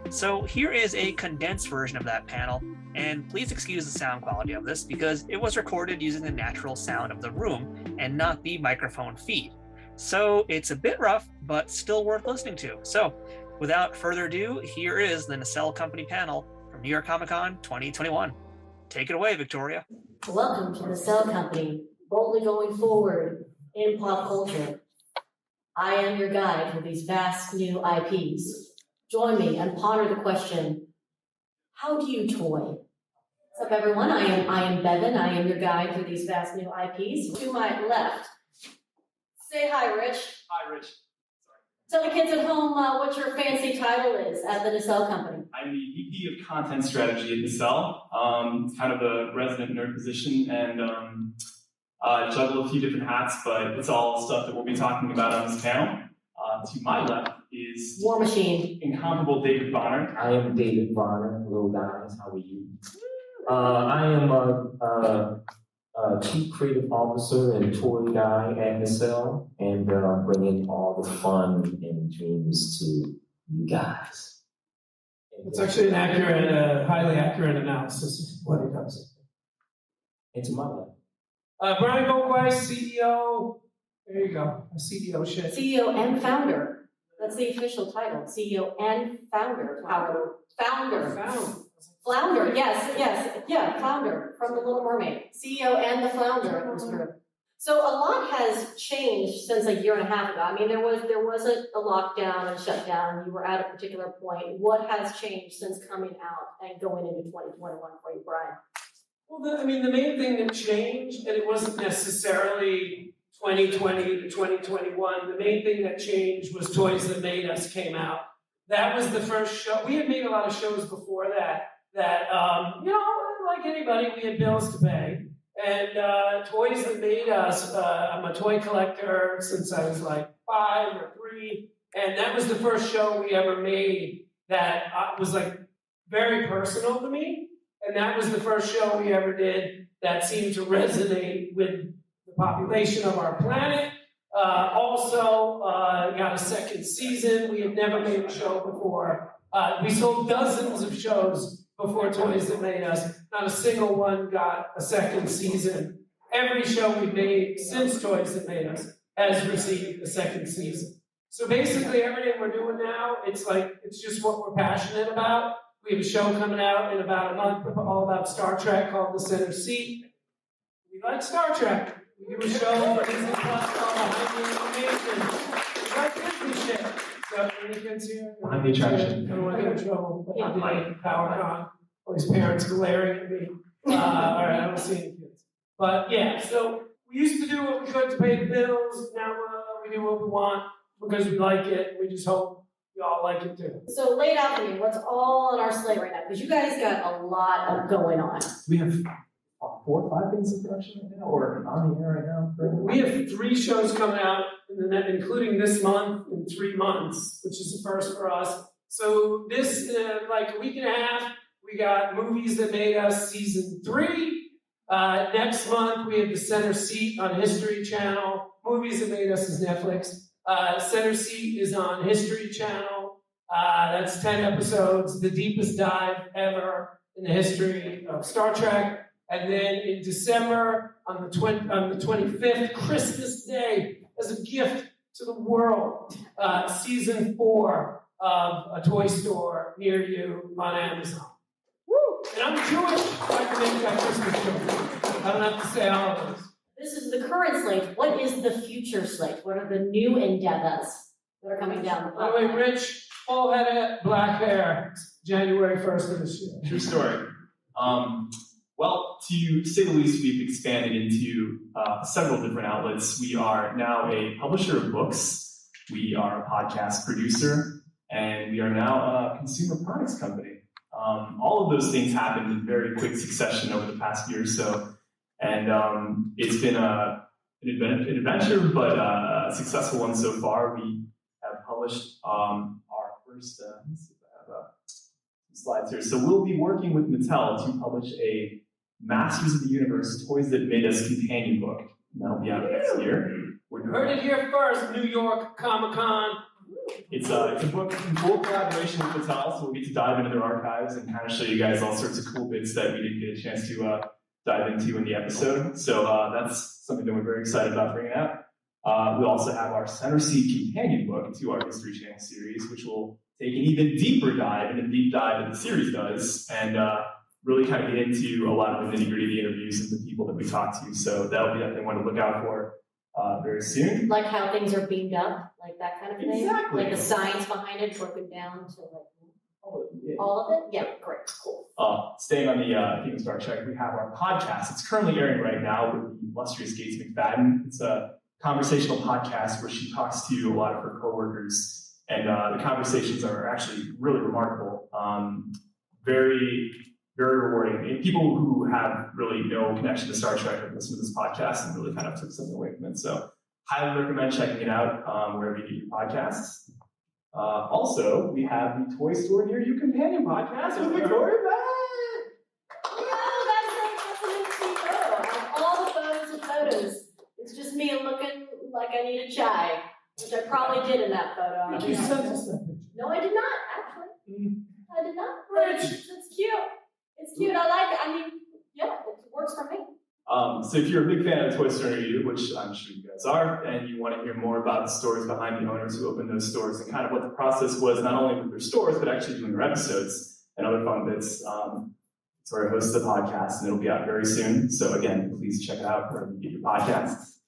So here is a condensed version of that panel, and please excuse the sound quality of this because it was recorded using the natural sound of the room and not the microphone feed. So it's a bit rough, but still worth listening to. So without further ado, here is the Nacelle Company panel from New York Comic Con 2021. Take it away, Victoria. Welcome to the Nacelle Company, boldly going forward in pop culture. I am your guide for these vast new IPs. Join me and ponder the question, how do you toy? What's up, everyone? I am Bevan. I am your guide through these vast new IPs. To my left, say hi, Rich. Hi, Rich. Tell the kids at home what your fancy title is at the Nacelle Company. I'm the VP of Content Strategy at Nacelle. Kind of a resident nerd position and juggle a few different hats, but it's all stuff that we'll be talking about on this panel. To my left is War Machine. Incomparable David Bonner. I am David Bonner. Hello, guys. How are you? I am a Chief Creative Officer and toy guy at Nacelle, and bringing all the fun and dreams to you guys. It's actually an accurate, highly accurate analysis of what he does. And to my left. Brian Volk-Weiss, CEO. There you go, a CEO shit. CEO and founder. That's the official title. CEO and founder. Flounder, yes, flounder from The Little Mermaid. CEO and the flounder. So a lot has changed since a year and a half ago. I mean, there was a lockdown and shutdown. You were at a particular point. What has changed since coming out and going into 2021 for you, Brian? Well, the main thing that changed, and it wasn't necessarily 2020 to 2021, the main thing that changed was Toys That Made Us came out. That was the first show. We had made a lot of shows before that, like anybody, we had bills to pay. And Toys That Made Us, I'm a toy collector since I was like 5 or 3, and that was the first show we ever made that was like very personal to me. And that was the first show we ever did that seemed to resonate with the population of our planet. Also got a second season. We had never made a show before. We sold dozens of shows before Toys That Made Us. Not a single one got a second season. Every show we've made since Toys That Made Us has received a second season. So basically everything we're doing now, it's just what we're passionate about. We have a show coming out in about a month all about Star Trek called The Center Seat. We like Star Trek. We do a show for Disney Plus called Behind the Animation. We like Disney shit. So any kids here? Behind the Attraction. I don't want to get in trouble. But I did PowerCon. All these parents glaring at me. All right, I don't see any kids. But yeah, so we used to do what we could to pay the bills. Now we do what we want because we like it. We just hope you all like it too. So lay it out for me, what's all on our slate right now? Because you guys got a lot of going on. We have 4 or 5 things in production right now, or on the air right now. We have 3 shows coming out, including this month in 3 months, which is the first for us. So this, like a week and a half, we got Movies That Made Us Season 3. Next month, we have The Center Seat on History Channel. Movies That Made Us is Netflix. Center Seat is on History Channel. That's 10 episodes, the deepest dive ever in the history of Star Trek. And then in December, on the 25th, Christmas Day, as a gift to the world, season 4 of A Toy Store Near You on Amazon. Woo! And I'm Jewish, so I can make that Christmas joke. I don't have to say all of those. This is the current slate. What is the future slate? What are the new endeavors that are coming down the By the way, pipeline? Rich, all had black hair, January 1st of this year. True story. Well, to say the least, we've expanded into several different outlets. We are now a publisher of books. We are a podcast producer, and we are now a consumer products company. All of those things happened in very quick succession over the past year or so. And it's been an adventure, but a successful one so far. We have published our first, let's see if I have some slides here. So we'll be working with Nacelle to publish a Masters of the Universe Toys That Made Us companion book. And that'll be out next year. Heard it here first, New York Comic-Con. It's a book in full collaboration with Nacelle, so we'll get to dive into their archives and kind of show you guys all sorts of cool bits that we didn't get a chance to dive into in the episode. So that's something that we're very excited about bringing out. We also have our Center Seat companion book to our History Channel series, which will take an even deeper dive into the deep dive that the series does, and really kind of get into a lot of the nitty-gritty of the interviews and the people that we talk to. So that'll be definitely one to look out for very soon. Like how things are beamed up, like that kind of thing? Exactly. Like the science behind it broken down to like all of it? Yeah, great, cool. Staying on the theme of Star Trek, we have our podcast. It's currently airing right now with the illustrious Gates McFadden. It's a conversational podcast where she talks to a lot of her coworkers, and the conversations are actually really remarkable. Very, very rewarding. And people who have really no connection to Star Trek have listened to this podcast and really kind of took something away from it. So highly recommend checking it out wherever you get your podcasts. Also, we have the Toy Store Near You companion podcast with Victoria Bennett. That's an interesting photo. Out of all the photos and photos, it's just me looking like I need a chai, which I probably did in that photo. You sent us that picture. No, I did not, actually. I did not. Rich. It's cute. It's cute. I like it. I mean, yeah, it works for me. So if you're a big fan of Toy Store Near You, which I'm sure you guys are, and you want to hear more about the stories behind the owners who opened those stores and kind of what the process was, not only with their stores, but actually doing their episodes and other fun bits, Victoria hosts the podcast, and it'll be out very soon. So again, please check it out wherever you get your podcasts.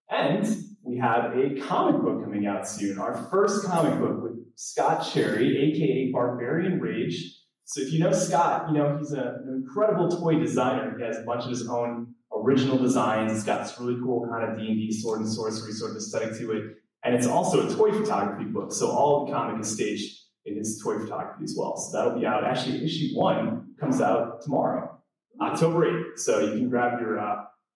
And we have a comic book coming out soon, our first comic book with Scott Cherry, aka Barbarian Rage. So if you know Scott, you know he's an incredible toy designer. He has a bunch of his own original designs. It's got this really cool kind of D&D sword and sorcery sort of aesthetic to it. And it's also a toy photography book. So all of the comic is staged in his toy photography as well. So that'll be out. Actually, issue 1 comes out tomorrow, October 8th. So you can grab your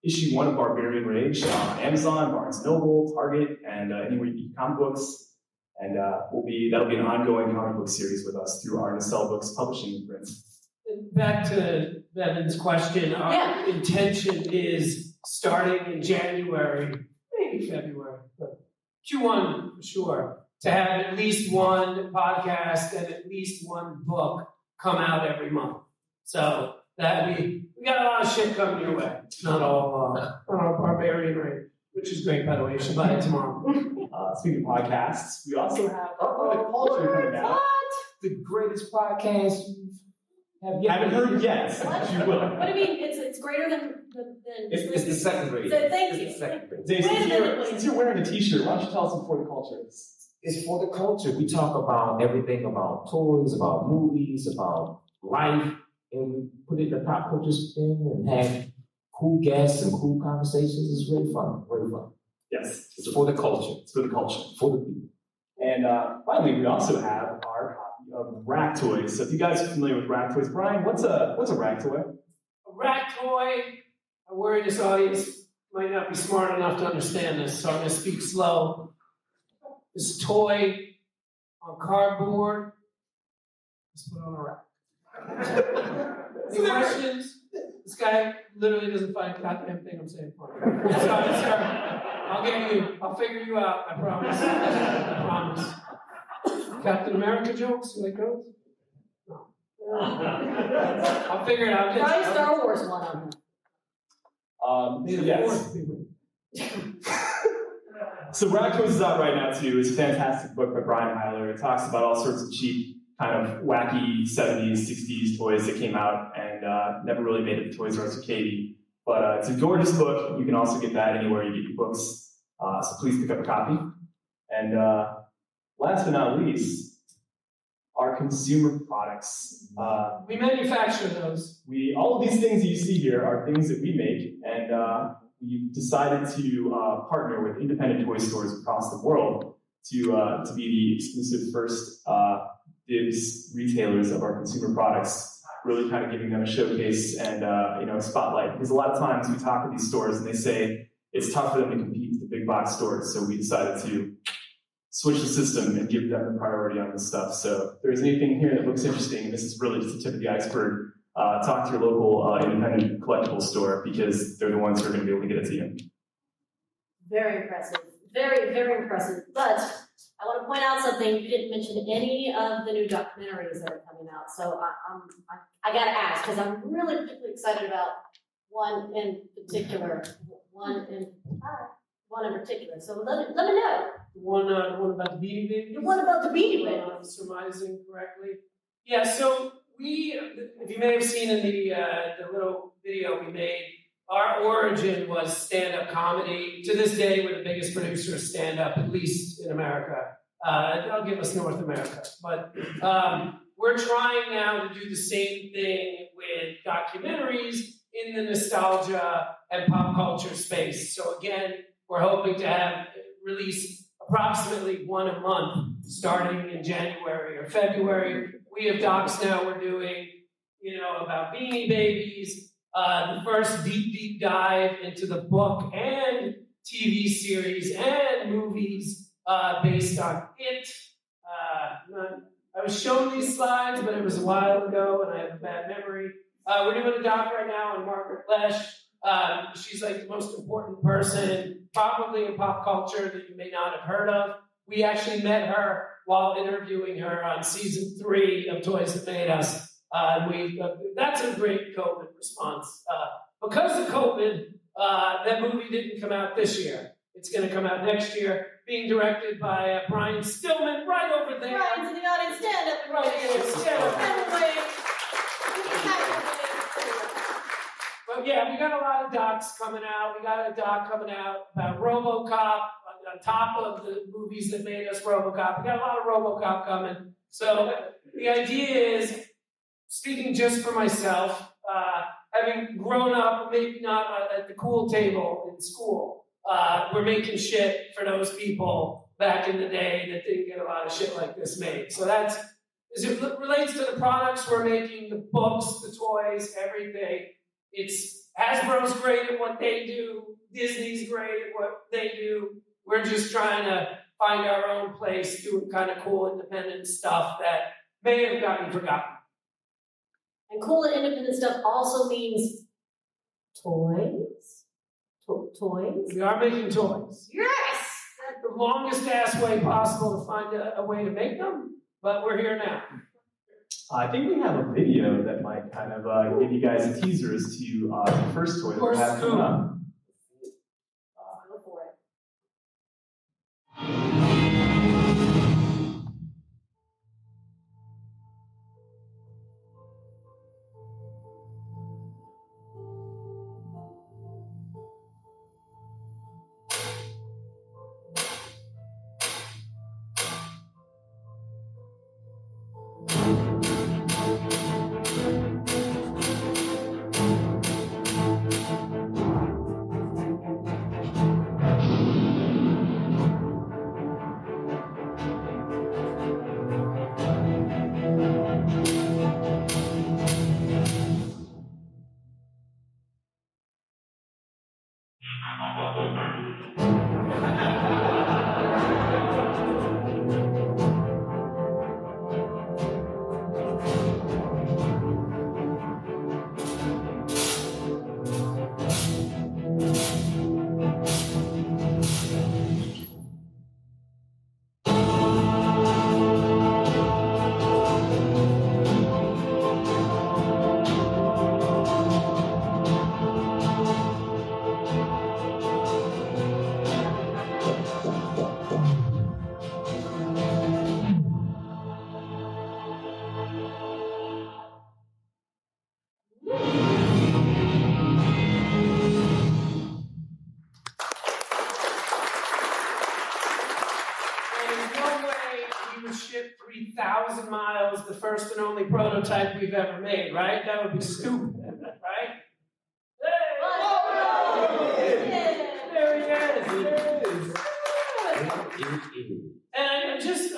issue 1 of Barbarian Rage on Amazon, Barnes & Noble, Target, and anywhere you get comic books. And that'll be an ongoing comic book series with us through our Nacelle Books publishing imprints. Back to Bevan's question, our intention is starting in January, maybe February, but Q1 for sure, to have at least one podcast and at least one book come out every month. So we got a lot of shit coming your way. Not all barbarian rate, which is great, by the way. You should buy it tomorrow. Speaking of podcasts, we also have the culture coming out. The greatest podcast you haven't heard yet. What? You will. What do you mean? It's greater than It's the second grade. So thank you. It's the second grade. Dave, since you're wearing a t-shirt, why don't you tell us before the culture is? It's for the culture. We talk about everything about toys, about movies, about life, and we put it in the pop culture spin and have cool guests and cool conversations. It's really fun, really fun. Yes, It's for the culture, it's for the culture. for the people. And finally, we also have our copy of Rack Toys. So if you guys are familiar with Rack Toys, Brian, what's a Rack Toy? A rack toy, I worry this audience might not be smart enough to understand this, so I'm going to speak slow. This toy on cardboard is put on a rack. Any questions? This guy literally doesn't find a goddamn thing I'm saying for him. Sorry. I'll figure you out, I promise. I promise. Captain America jokes? You like those? No. I'll figure it out. Try Star Wars one on them. Yes. So Rack Toys is out right now too. It's a fantastic book by Brian Heiler. It talks about all sorts of cheap, kind of wacky 70s, 60s toys that came out and never really made it to Toys R Us or Katie. But it's a gorgeous book. You can also get that anywhere you get your books. So please pick up a copy. And last but not least, our consumer products. We manufacture those. All of these things that you see here are things that we make, and we've decided to partner with independent toy stores across the world to be the exclusive first dibs retailers of our consumer products, really kind of giving them a showcase and a spotlight. Because a lot of times we talk to these stores and they say it's tough for them to compete with the big box stores, so we decided to switch the system and give them the priority on this stuff. So if there's anything here that looks interesting, and this is really just the tip of the iceberg, talk to your local independent collectible store because they're the ones who are going to be able to get it to you. Very impressive. Very, very impressive. But I want to point out something. You didn't mention any of the new documentaries that are coming out. So I got to ask, because I'm really particularly excited about one in particular. One in particular. So let me know. The one about the Beanie Babies? The one about the Beanie Babies. I'm surmising correctly. Yeah, so if you may have seen in the little video we made, our origin was stand-up comedy. To this day, we're the biggest producer of stand-up, at least in America. I'll give us North America. But we're trying now to do the same thing with documentaries in the nostalgia and pop culture space. So again, we're hoping to have release approximately one a month starting in January or February. We have docs now we're doing, about Beanie Babies, the first deep dive into the book and TV series and movies based on it. I was shown these slides, but it was a while ago and I have a bad memory. We're doing a doc right now on Margaret Lesh. She's like the most important person, probably in pop culture, that you may not have heard of. We actually met her while interviewing her on season 3 of Toys That Made Us. That's a great COVID response. Because of COVID, that movie didn't come out this year. It's going to come out next year, being directed by Brian Stillman, right over there. Brian's in the audience, stand up and Right here, stand up. But yeah, we got a lot of docs coming out. We got a doc coming out about RoboCop on top of the movies that made us RoboCop. We got a lot of RoboCop coming. So the idea is, speaking just for myself, having grown up, maybe not at the cool table in school, we're making shit for those people back in the day that didn't get a lot of shit like this made. So that's, as it relates to the products we're making, the books, the toys, everything. It's Hasbro's great at what they do. Disney's great at what they do. We're just trying to find our own place doing kind of cool independent stuff that may have gotten forgotten. And cool and independent stuff also means toys. Toys. We are making toys. Yes! The longest ass way possible to find a way to make them, but we're here now. I think we have a video that might kind of give you guys a teaser as to the first toy that we're having coming up. Go for it. Ship 3,000 miles, the first and only prototype we've ever made, right? That would be stupid, right? Hey! Oh, there he is! And I just,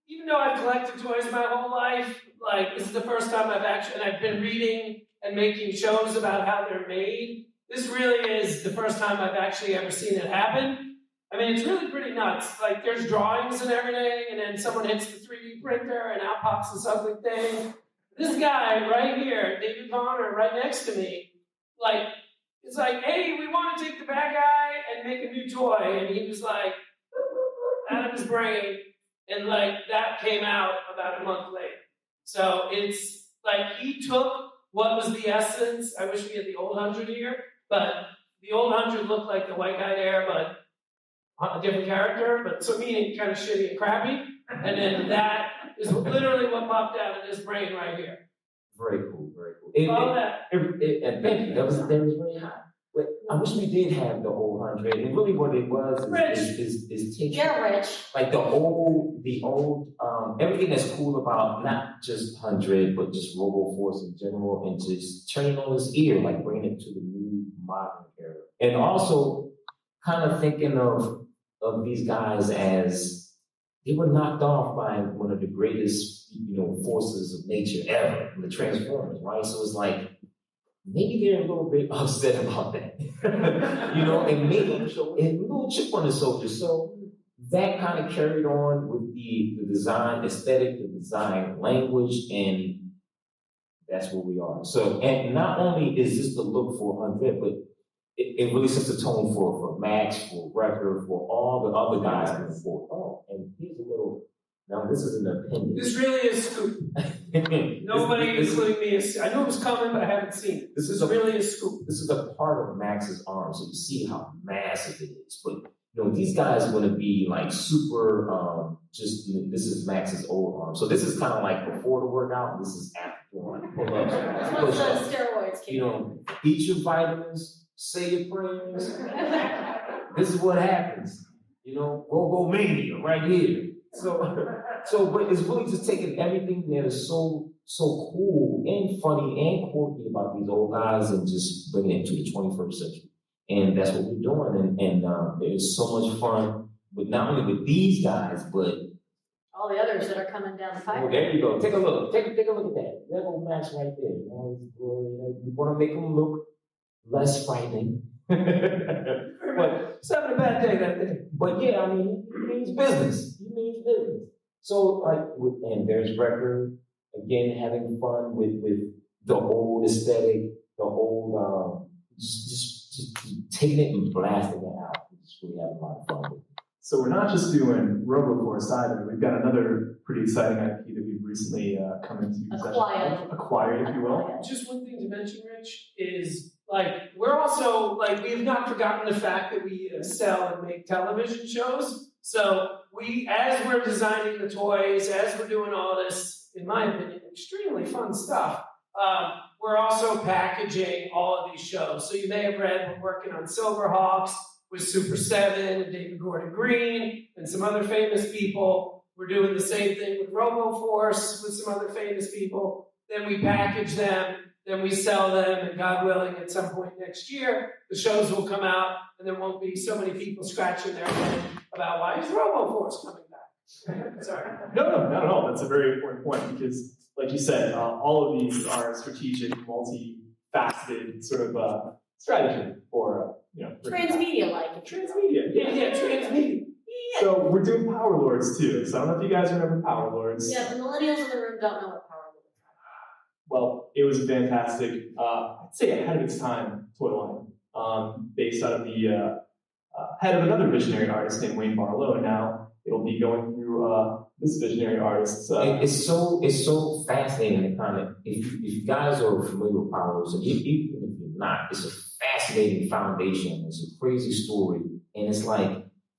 even though I've collected toys my whole life, like, this is the first time and I've been reading and making shows about how they're made. This really is the first time I've actually ever seen it happen. I mean, it's really pretty nuts. Like, there's drawings and everything, and then someone hits the 3D printer, and out pops this ugly thing. This guy right here, David Connor, right next to me, like, it's like, hey, we want to take the bad guy and make a new toy. And he was like, out of his brain, and like, that came out about a month later. So it's like, he took what was the essence. I wish we had the old 100 here, but the old 100 looked like the white guy there, but a different character, but so meaning kind of shitty and crappy. And then that is literally what popped out of his brain right here. Very cool, very cool. All that. Thank you. That was really hot. But I wish we did have the old 100. And really, what it was is taking Rich. like the old, everything that's cool about not just 100, but just Robo Force in general, and just turning on his ear, like bringing it to the new modern era, and also kind of thinking of these guys as they were knocked off by one of the greatest, forces of nature ever, the Transformers, right? So it's like, maybe they're a little bit upset about that, and maybe a little chip on the shoulder. So that kind of carried on with the design aesthetic, the design language, and that's where we are. So, and not only is this the look for 100, but it really sets the tone for Max, for Wrecker, for all the other guys coming forward. Oh, and here's a little, now this is an appendix. This really is scoop. Nobody, including me, I knew it was coming, but I haven't seen it. This is really a scoop. This is a part of Max's arm, so you see how massive it is. But these guys are going to be like super. This is Max's old arm, so this is kind of like before the workout. This is after doing pull-ups. Steroids. Eat your vitamins. Say your prayers. This is what happens. Robo mania right here. So, but it's really just taking everything that is so cool and funny and quirky about these old guys and just bringing it to the 21st century. And that's what we're doing. And there's so much fun with not only with these guys, but all the others that are coming down the pipe. Oh, there you go. Take a look. Take a look at that. That old Max right there. We want to make them look less frightening. But he's having a bad day that day. But yeah, I mean, he means business. He means business. So and there's record, again, having fun with the old aesthetic, the old, just taking it and blasting it out. Just really having a lot of fun with it. So we're not just doing RoboForce either. We've got another pretty exciting IP that we've recently come into possession. Acquired, if you will. Just one thing to mention, Rich, is we're also we have not forgotten the fact that we sell and make television shows. So as we're designing the toys, as we're doing all this, in my opinion, extremely fun stuff, we're also packaging all of these shows. So you may have read we're working on Silverhawks with Super 7 and David Gordon Green and some other famous people. We're doing the same thing with RoboForce with some other famous people. Then we package them, then we sell them, and God willing, at some point next year, the shows will come out, and there won't be so many people scratching their head about why is RoboForce coming back. Sorry. No, not at all. That's a very important point because, like you said, all of these are strategic, multi-faceted sort of strategy for transmedia-like. Transmedia. Yeah, transmedia. Yeah. So we're doing Power Lords too. So I don't know if you guys remember Power Lords. Yeah, the millennials in the room don't know what Power Lords are. Well, it was a fantastic, I'd say ahead of its time toy line, based out of the head of another visionary artist named Wayne Barlow, and now it'll be going through this visionary artist. It's so fascinating to kind of, if you guys are familiar with Power Lords, even if you're not, it's a fascinating foundation. It's a crazy story, and it's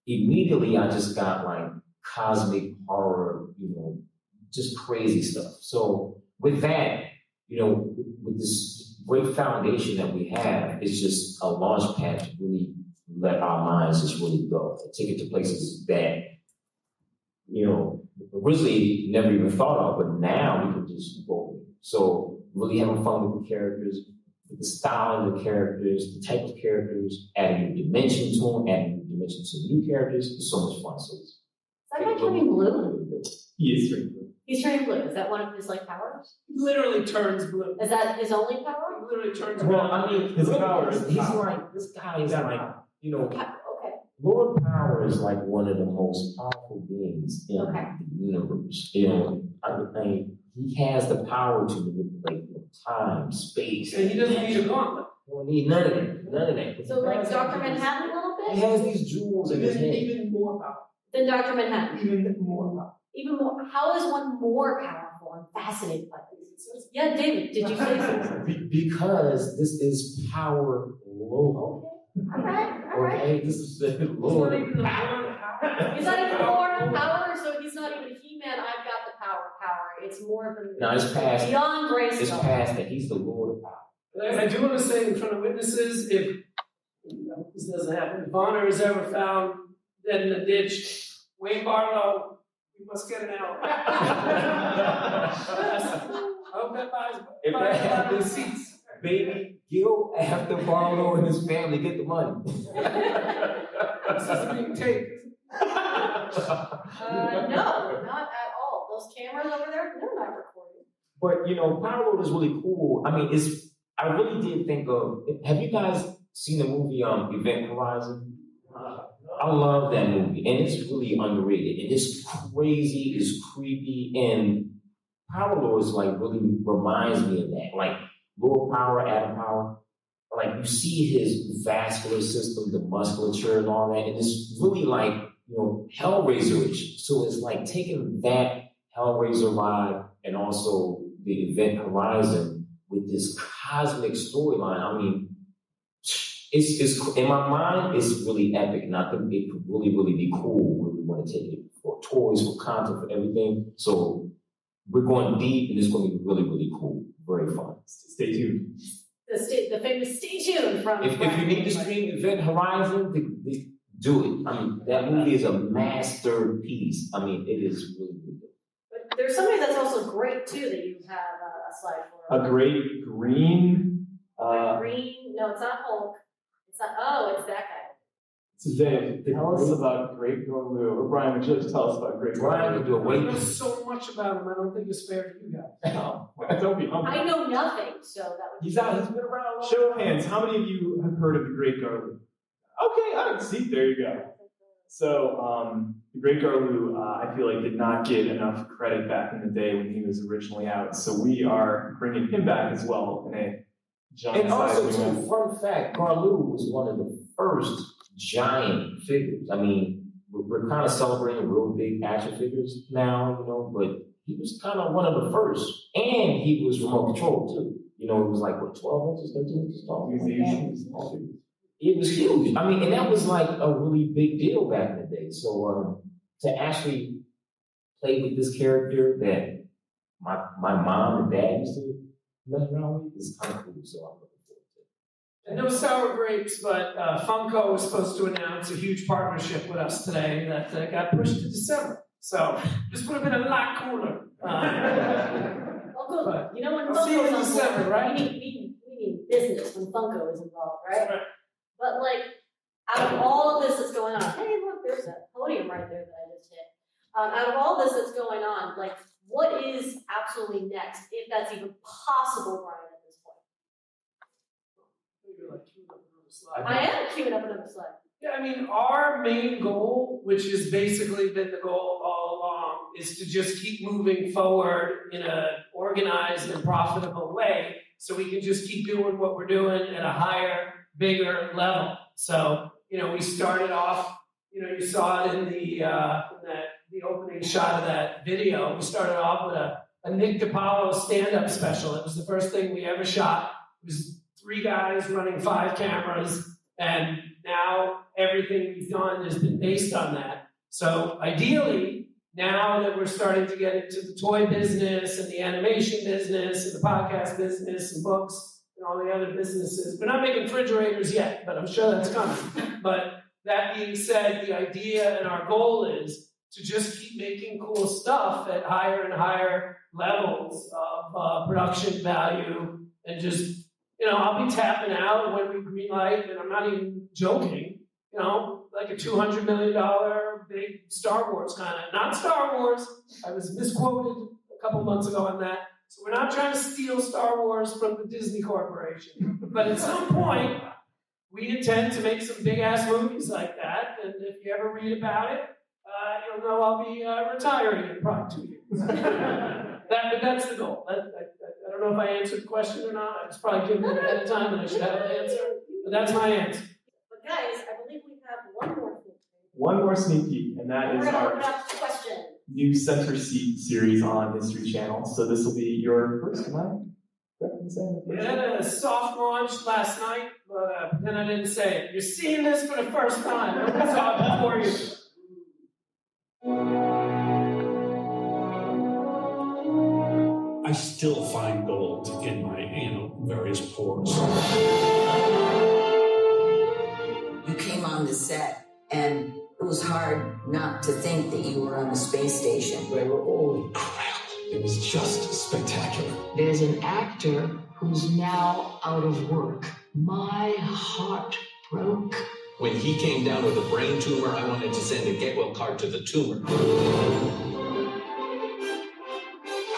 immediately I just got cosmic horror, just crazy stuff. So with that, with this great foundation that we have, it's just a launch pad to really let our minds just really go and take it to places that, originally never even thought of, but now we can just go. So really having fun with the characters, with the style of the characters, the type of characters, adding new dimension to them, adding new dimension to new characters. It's so much fun. So Is that guy turning blue? He is turning blue. He's turning blue. Is that one of his powers? He literally turns blue. Is that his only power? He literally turns blue. Well, I mean, his power is this guy is Okay. Lord Power is one of the most powerful beings in the universe. I mean, he has the power to manipulate time, space. And he doesn't need a gauntlet. He don't need none of that. So Dr. Manhattan a little bit? He has these jewels in his head. Even more power. Than Dr. Manhattan? Even more power. Even more. How is one more powerful? I'm fascinated by this. Yeah, David, did you say something? Because this is power low. All right. Okay, this is the Lord of Power. He's not even Lord of Power, so he's not even He-Man, I've got the power. It's more than No, it's past. beyond grace. It's past that. He's the Lord of Power. I do want to say in front of witnesses, if this doesn't happen, if Honor is ever found dead in a ditch, Wayne Barlow, we must get an L. I hope that If that buys happens, seats. Baby, Gil, after Barlow and his family get the money. This is being taped. No, not at all. Those cameras over there, they're not recording. But Power Lord is really cool. I mean, I really did think of. Have you guys seen the movie Event Horizon? I love that movie, and it's really underrated. And it's crazy, it's creepy, and Power Lord is really reminds me of that. Lord Power, Atom Power. You see his vascular system, the musculature, and all that, and it's really Hellraiser-ish. So it's taking that Hellraiser vibe and also the Event Horizon with this cosmic storyline. I mean, it's in my mind, it's really epic, and I think it could really, really be cool when we want to take it for toys, for content, for everything. So we're going deep, and it's going to be really, really cool. Very fun. Stay tuned. The famous stay tuned from. If you need to stream Event Horizon, do it. I mean, that movie is a masterpiece. I mean, it is really, really good. But there's somebody that's also great too that you have a slide for. A great green. Green? No, it's not Hulk. It's not. Oh, it's that guy. So Dave, tell us about Great Gorlu. Or Brian, would you like to tell us about Great Gorlu? Brian can do a I weight. know so much about him. I don't think it's fair to you guys. No, don't be humble. I know nothing, so that would He's been around a long Show of hands, how many of you have heard of the Great Gorlu? Okay, I have a seat. There you go. So, the Great Gorlu, I feel like did not get enough credit back in the day when he was originally out. So we are bringing him back as well in a giant And also, size. too, fun fact, Gorlu was one of the first giant figures. I mean, we're kind of celebrating real big action figures now, you know, but he was kind of one of the first. And he was remote controlled, too. You know, it was like, what, 12 inches, 13 inches tall? It was huge. I mean, and that was like a really big deal back in the day. So to actually play with this character that my mom and dad used to mess around with is kind of cool. So I'm looking forward to it. And no sour grapes, but Funko was supposed to announce a huge partnership with us today that got pushed to December. So this would have been a lot cooler. Funko, you know when I'll see you in Funko's on December, board, right? we need business when Funko is involved, right? That's right. But like, out of all of this that's going on, hey, look, there's a podium right there that I just hit. Out of all this that's going on, like, what is absolutely next, if that's even possible, Brian, at this point? I am queuing up another slide. Yeah, I mean, our main goal, which has basically been the goal all along, is to just keep moving forward in an organized and profitable way so we can just keep doing what we're doing at a higher, bigger level. So, you know, we started off, you know, you saw it in the opening shot of that video. We started off with a Nick DiPaolo stand-up special. It was the first thing we ever shot. It was 3 guys running 5 cameras, and now everything we've done has been based on that. So ideally, now that we're starting to get into the toy business and the animation business and the podcast business and books and all the other businesses, we're not making refrigerators yet, but I'm sure that's coming. But that being said, the idea and our goal is to just keep making cool stuff at higher and higher levels of production value, and just, you know, I'll be tapping out when we greenlight, and I'm not even joking, you know, like a $200 million big Star Wars kind of, not Star Wars, I was misquoted a couple months ago on that. So we're not trying to steal Star Wars from the Disney Corporation, but at some point, we intend to make some big ass movies like that, and if you ever read about it, you'll know I'll be retiring in probably 2 years. That's the goal. I don't know if I answered the question or not. I was probably giving it ahead of time and I should have an answer, but that's my answer. But guys, I believe we have one more thing. One more sneak peek, and that is our new Center Seat series on History Channel. So this will be your first, am I correct in saying the We first? had a soft launch last night, but then I didn't say it. You're seeing this for the first time. I saw it before you. I still find gold in my, various pores. You came on the set, and it was hard not to think that you were on a space station. They were all incredible. It was just spectacular. There's an actor who's now out of work. My heart broke. When he came down with a brain tumor, I wanted to send a get-well card to the tumor.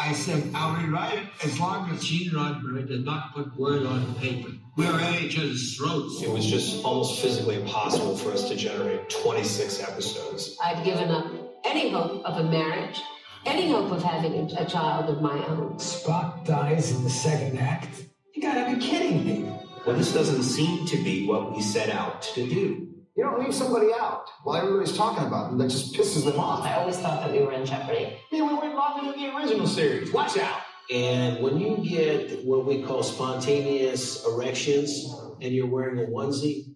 I said, I'll rewrite it as long as Gene Roddenberry does not put word on paper. We're at each other's throats. It was just almost physically impossible for us to generate 26 episodes. I've given up any hope of a marriage, any hope of having a child of my own. Spock dies in the second act. You gotta be kidding me. Well, this doesn't seem to be what we set out to do. You don't leave somebody out while everybody's talking about them. That just pisses them off. I always thought that we were in jeopardy. Yeah, we went longer than the original series. Watch out. And when you get what we call spontaneous erections and you're wearing a onesie,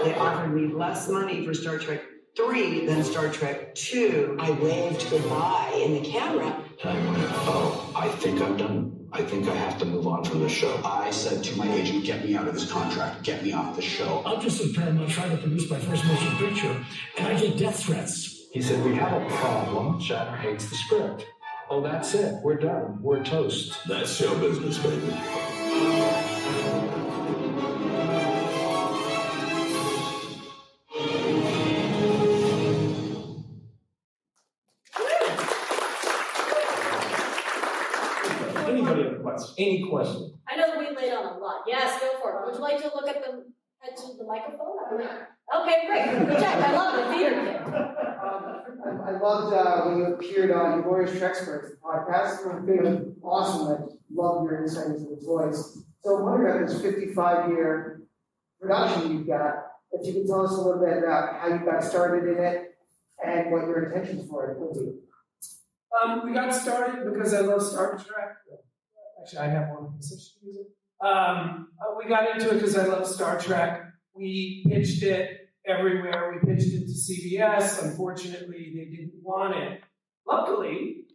they offered me less money for Star Trek 3 than Star Trek 2. I waved goodbye in the camera. And I went, oh, I think I'm done. I think I have to move on from the show. I said to my agent, get me out of this contract, get me off the show. I'm just in Paramount trying to produce my first motion picture, and I get death threats. He said, we have a problem. Shatner hates the script. Oh, that's it. We're done. We're toast. That's show business, baby. anybody have a question? Any question? I know that we laid on a lot. Yes, go for it. Would you like to look at the edge of the microphone? Okay, great. Good job. I love it. Theater kid. I loved when you appeared on Glorious Trexperts podcast. It was awesome. I love your insight into the toys. So I'm wondering about this 55-year production you've got. If you could tell us a little bit about how you got started in it and what your intentions for it would be. We got started because I love Star Trek. Actually, I have one piece of music. We got into it because I love Star Trek. We pitched it everywhere. We pitched it to CBS. Unfortunately, they didn't want it. Luckily,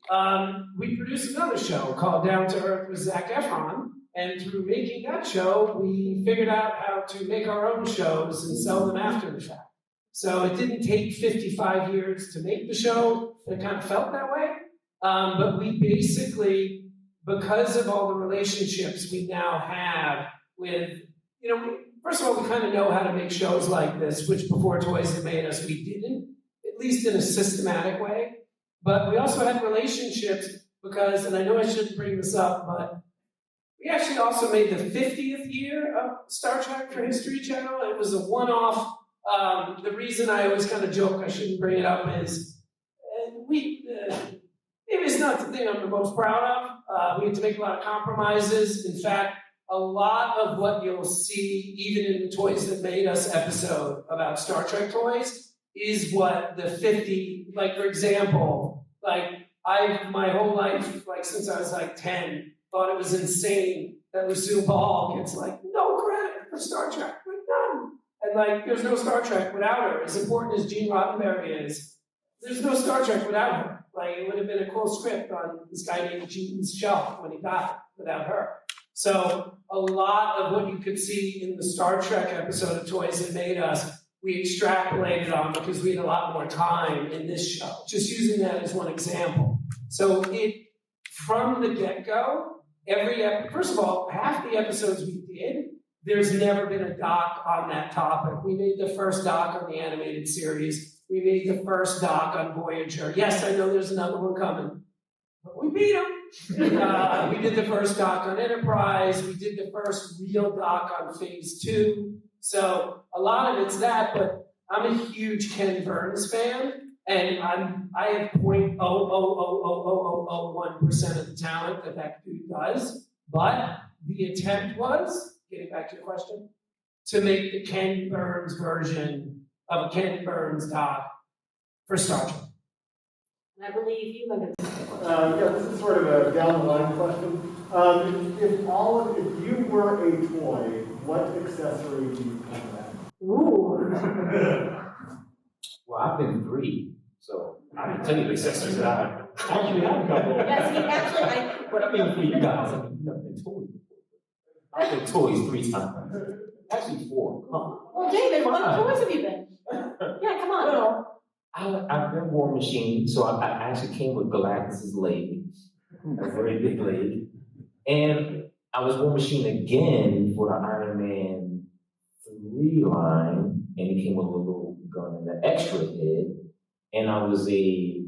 we produced another show called Down to Earth with Zac Efron. And through making that show, we figured out how to make our own shows and sell them after the fact. So it didn't take 55 years to make the show. It kind of felt that way. But we basically, because of all the relationships we now have with, first of all, we kind of know how to make shows like this, which before Toys That Made Us, we didn't, at least in a systematic way. But we also had relationships because, and I know I shouldn't bring this up, but we actually also made the 50th year of Star Trek for History Channel. It was a one-off. The reason I always kind of joke I shouldn't bring it up is maybe it's not the thing I'm the most proud of. We had to make a lot of compromises. In fact, a lot of what you'll see, even in the Toys That Made Us episode about Star Trek toys, is what the 50, like for example, like my whole life, like since I was like 10, thought it was insane that Lucille Ball gets like no credit for Star Trek, like none. And like there's no Star Trek without her. As important as Gene Roddenberry is, there's no Star Trek without her. Like it would have been a cool script on this guy named Gene's shelf when he died without her. So a lot of what you could see in the Star Trek episode of Toys That Made Us, we extrapolated on because we had a lot more time in this show. Just using that as one example. So from the get-go, first of all, half the episodes we did, there's never been a doc on that topic. We made the first doc on the animated series. We made the first doc on Voyager. Yes, I know there's another one coming, but we beat them. We did the first doc on Enterprise. We did the first real doc on Phase 2. So a lot of it's that, but I'm a huge Ken Burns fan. And I have 0.0000001% of the talent that dude does. But the attempt was, getting back to your question, to make the Ken Burns version of a Ken Burns doc for Star Trek. And I believe you went this is sort of a down the line question. If you were a toy, what accessory do you come at? Ooh. Well, I've been 3, so I can tell you the accessories that I actually have a couple. Yes, But I mean, for you guys, I've been toys. I've been toys 3 times. Actually 4. Well, David, what toys have you been? Yeah, come on. Well, I've been War Machine, so I actually came with Galactus's leg, a very big leg. And I was War Machine again for the Iron Man 3 line, and it came with a little gun and an extra head. And I was a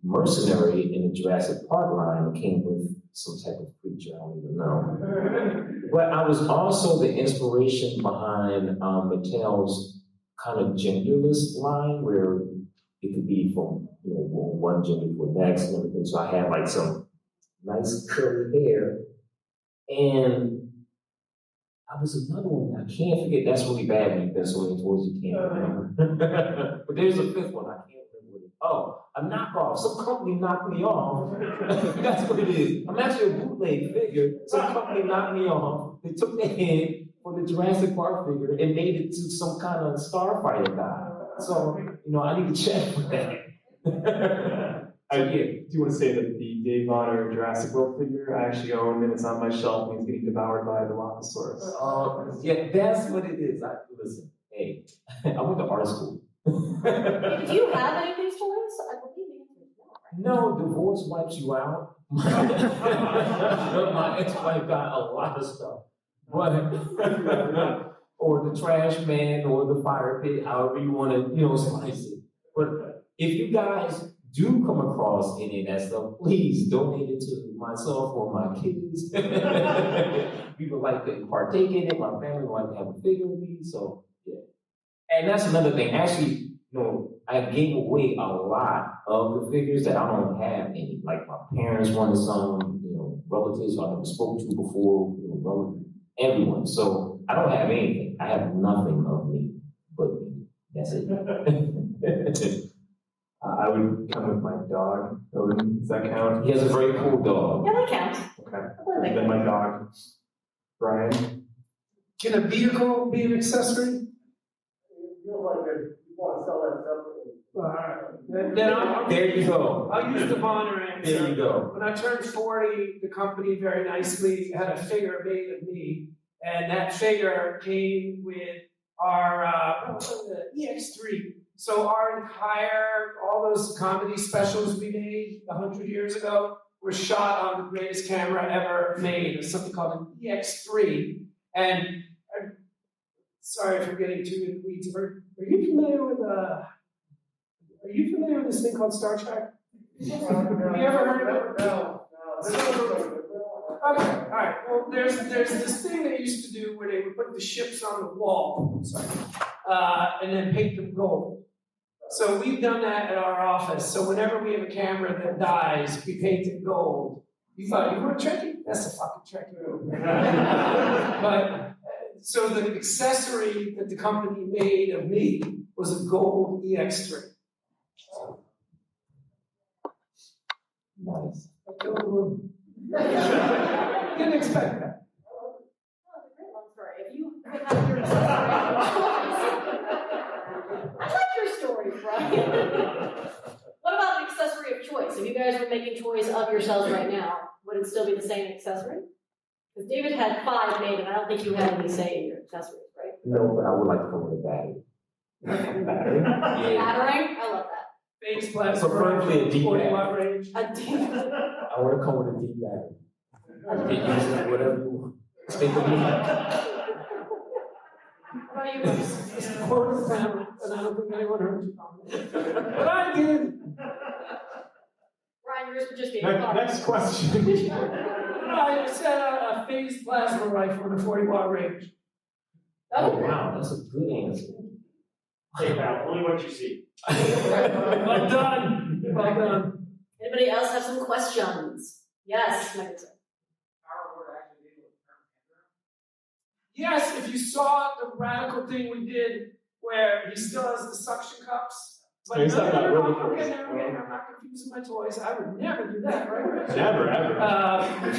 mercenary in the Jurassic Park line that came with some type of creature, I don't even know. But I was also the inspiration behind Mattel's kind of genderless line, where it could be from one gender to the next and everything. So I had like some nice curly hair. And I was another one I can't forget. That's really bad when you've been so many toys you can't remember. But there's a 5th one I can't remember what it is. Oh, a knockoff. Some company knocked me off. That's what it is. I'm actually a bootleg figure. Some company knocked me off. They took the head for the Jurassic Park figure and made it to some kind of starfighter guy. So, I need to check for that. Do you want to say that the Dave Bonner Jurassic World figure I actually own, and it's on my shelf, and it's getting devoured by the Dilophosaurus? Yeah, that's what it is. Listen, hey, I went to art school. Do you have any of these toys? I believe the answer is no, right? No, divorce wipes you out. My ex-wife got a lot of stuff. But, or the trash man or the fire pit, however you want to, slice it. But if you guys do come across any of that stuff, please donate it to myself or my kids. People like to partake in it. My family like to have a figure of me. So yeah. And that's another thing. Actually, I gave away a lot of the figures that I don't have any. Like my parents wanted some, relatives I never spoke to before, everyone. So I don't have anything. I have nothing of me but me. That's it. I would come with my dog. Does that count? He has a very cool dog. Yeah, that counts. Okay. And then my dog, Brian. Can a vehicle be an accessory? It feels like you want to sell that separately. All right. Then There you go. I'll use the Bonner answer. There you go. When I turned 40, the company very nicely had a figure made of me, and that figure came with our EX3. So our all those comedy specials we made 100 years ago were shot on the greatest camera ever made. It's something called an EX3. And sorry if I'm getting too in the weeds. Are you familiar with this thing called Star Trek? Have you ever heard of it? No. Okay, all right. Well, there's this thing they used to do where they would put the ships on the wall, and then paint them gold. So we've done that at our office. So whenever we have a camera that dies, we paint it gold. You thought you were Trekkie? That's a fucking Trekkie. But so the accessory that the company made of me was a gold EX3. Nice. Didn't expect that. If you could have your I like your stories, Brian. What about an accessory of choice? If you guys were making toys of yourselves right now, would it still be the same accessory? Because David had 5 made, and I don't think you had any say in your accessories, right? No, but I would like to come with a battery. Battery? Yeah. Battering? I love that. Phase plasma. Preferably a deep 40 battery. watt range. A deep. I want to come with a deep battery. You can use it whatever you want. Think of me. What about you? It's a quote of the family, and I don't think anyone heard you. But I did. Brian, yours would just be Next question. I said a phase plasma rifle in a 40 watt range. Oh, wow, that's a good answer. Say that, only what you see. Well done. Well done. Anybody else have some questions? Yes, Michael. Yes, if you saw the radical thing we did where he still has the suction cups. But He's talking about rubber toys. I'm not confusing my toys. I would never do that, right, Rich? Never, ever.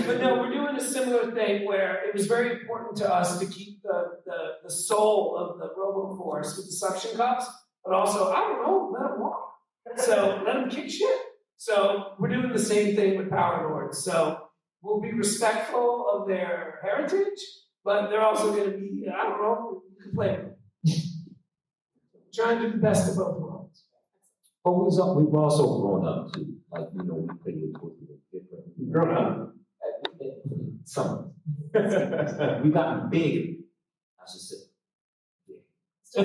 But no, we're doing a similar thing where it was very important to us to keep the soul of the RoboForce with the suction cups, but also, I don't know, let them walk. So let them kick shit. So we're doing the same thing with Power Lords. So we'll be respectful of their heritage, but they're also going to be, I don't know, you can play them. Trying to do the best of both worlds. But we've also grown up too. Like, we play with different. Grown up? Some. We've gotten big, I should say. I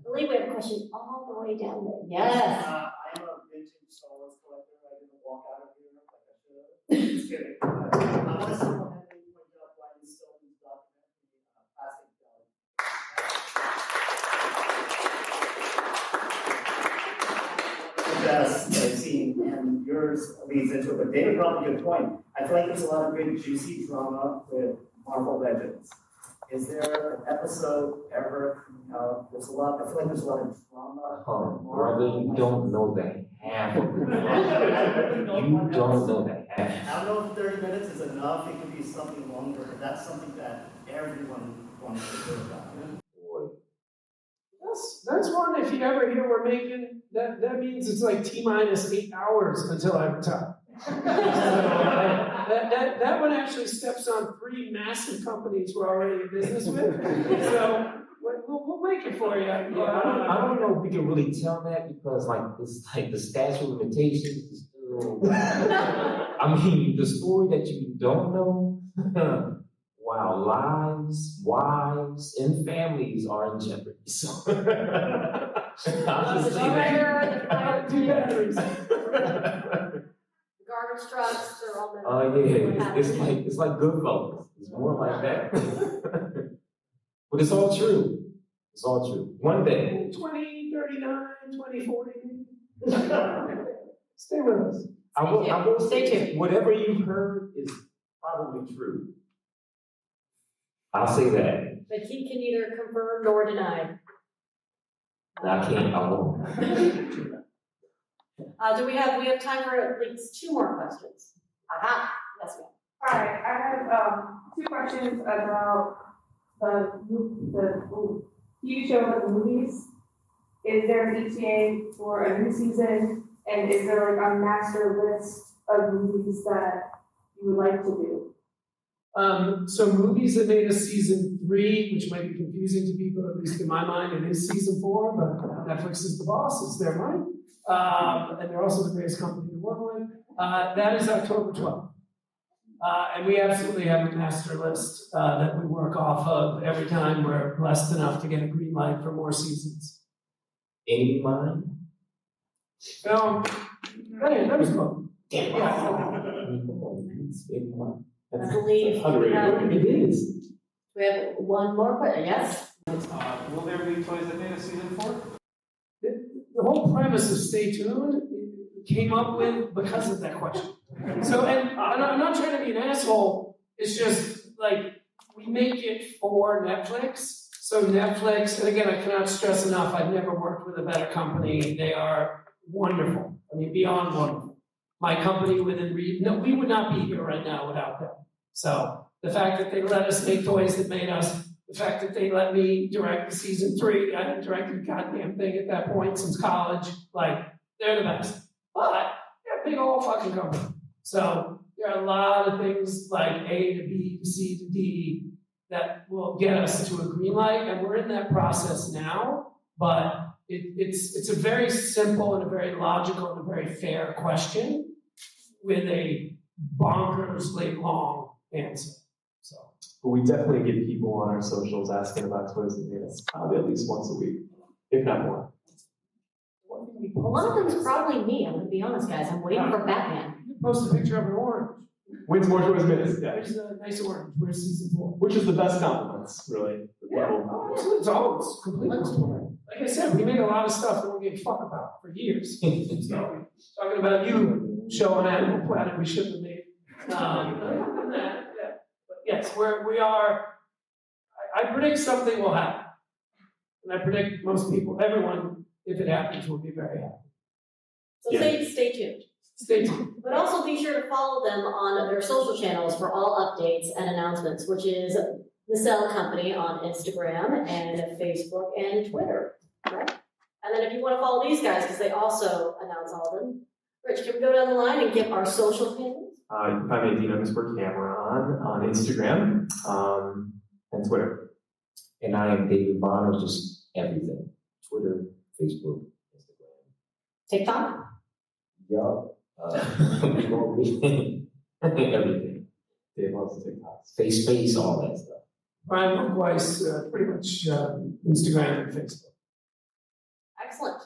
believe we have a question all the way down there. Yes. I'm a vintage Star Wars collector. I didn't walk out of here like I should have. Just kidding. I want to single-handedly point out why you still use documentary plastic jelly. The best I've seen, and yours leads into it. But David brought up a good point. I feel like there's a lot of good, juicy drama with Marvel Legends. Is there an episode ever? I feel like there's a lot of drama. Oh, brother, you don't know the half of it. You don't know the half. I don't know if 30 minutes is enough. It could be something longer, but that's something that everyone wants to hear about. Boy. That's one, if you ever hear we're making, that means it's like T-minus 8 hours until I retire. That one actually steps on 3 massive companies we're already in business with. So we'll make it for you. I don't know if we can really tell that because it's like the statute of limitations is still. I mean, the story that you don't know. Wow, lives, wives, and families are in jeopardy. So I'll just say that. Two batteries. Garbage trucks, they're all metal. Oh yeah, it's like Goodfellas. It's more like that. But it's all true. It's all true. One day. 2039, 2040. Stay with us. I will Stay say tuned. whatever you've heard is probably true. I'll say that. But he can neither confirm nor deny. I can't. I won't. Do we have time for at least 2 more questions? Aha, yes, ma'am. All right, I have 2 questions about the TV show about the movies. Is there an ETA for a new season? And is there like a master list of movies that you would like to do? So movies that made a season 3, which might be confusing to people, at least in my mind, it is season 4, but Netflix is the boss, it's their money. And they're also the greatest company to work with. That is October 12th. And we absolutely have a master list that we work off of every time we're blessed enough to get a green light for more seasons. Any mind? Hey, that was fun. I believe It is. we have one more question. Yes? Will there be toys that made a season 4? The whole premise of Stay Tuned came up with because of that question. So, and I'm not trying to be an asshole, it's just like, we make it for Netflix. So Netflix, and again, I cannot stress enough, I've never worked with a better company. They are wonderful. I mean, beyond wonderful. My company within reason, we would not be here right now without them. So the fact that they let us make toys that made us, the fact that they let me direct season 3, I hadn't directed a goddamn thing at that point since college, like, they're the best. But they're a big old fucking company. So there are a lot of things like A to B to C to D that will get us to a green light, and we're in that process now, but it's a very simple and a very logical and a very fair question with a bonkersly long answer. So, But we definitely get people on our socials asking about toys that made us probably at least once a week, if not more. One of them's probably me, I'm going to be honest, guys. I'm waiting for Batman. You post a picture of an orange. Wins more toys minutes, yeah. There's a nice orange. Where's season 4? Which is the best compliments, really. Yeah, it's completely cool. Like I said, we made a lot of stuff that we gave a fuck about for years. So, talking about you showing Animal Planet we shouldn't have made. Yeah. But yes, we are. I predict something will happen. And I predict most people, everyone, if it happens, will be very happy. So stay tuned. Stay tuned. But also be sure to follow them on their social channels for all updates and announcements, which is Nacelle Company on Instagram and Facebook and Twitter, right? And then if you want to follow these guys, because they also announce all of them, Rich, can we go down the line and give our social handles? You can find me at Dean_Cameron on Instagram and Twitter. And I am David Bonner, just everything. Twitter, Facebook, Instagram. TikTok? Yup. Everything. Dave loves TikToks. Face, all that stuff. Brian Volk-Weiss, pretty much Instagram and Facebook. Excellent.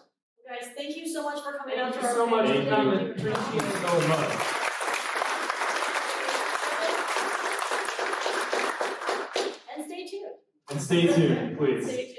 Guys, thank you so much for coming out to Thank our you so much event. for coming. Appreciate it so much. And stay tuned. And stay tuned, please. Stay tuned.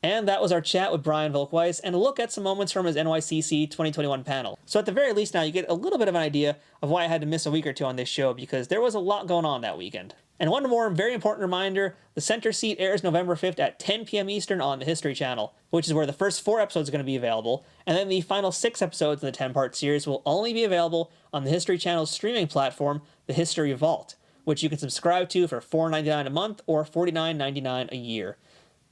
And that was our chat with Brian Volk-Weiss and a look at some moments from his NYCC 2021 panel. So at the very least now you get a little bit of an idea of why I had to miss a week or 2 on this show, because there was a lot going on that weekend. And one more very important reminder, The Center Seat airs November 5th at 10 p.m. Eastern on the History Channel, which is where the first 4 episodes are going to be available, and then the final 6 episodes in the 10-part series will only be available on the History Channel's streaming platform, The History Vault, which you can subscribe to for $4.99 a month or $49.99 a year.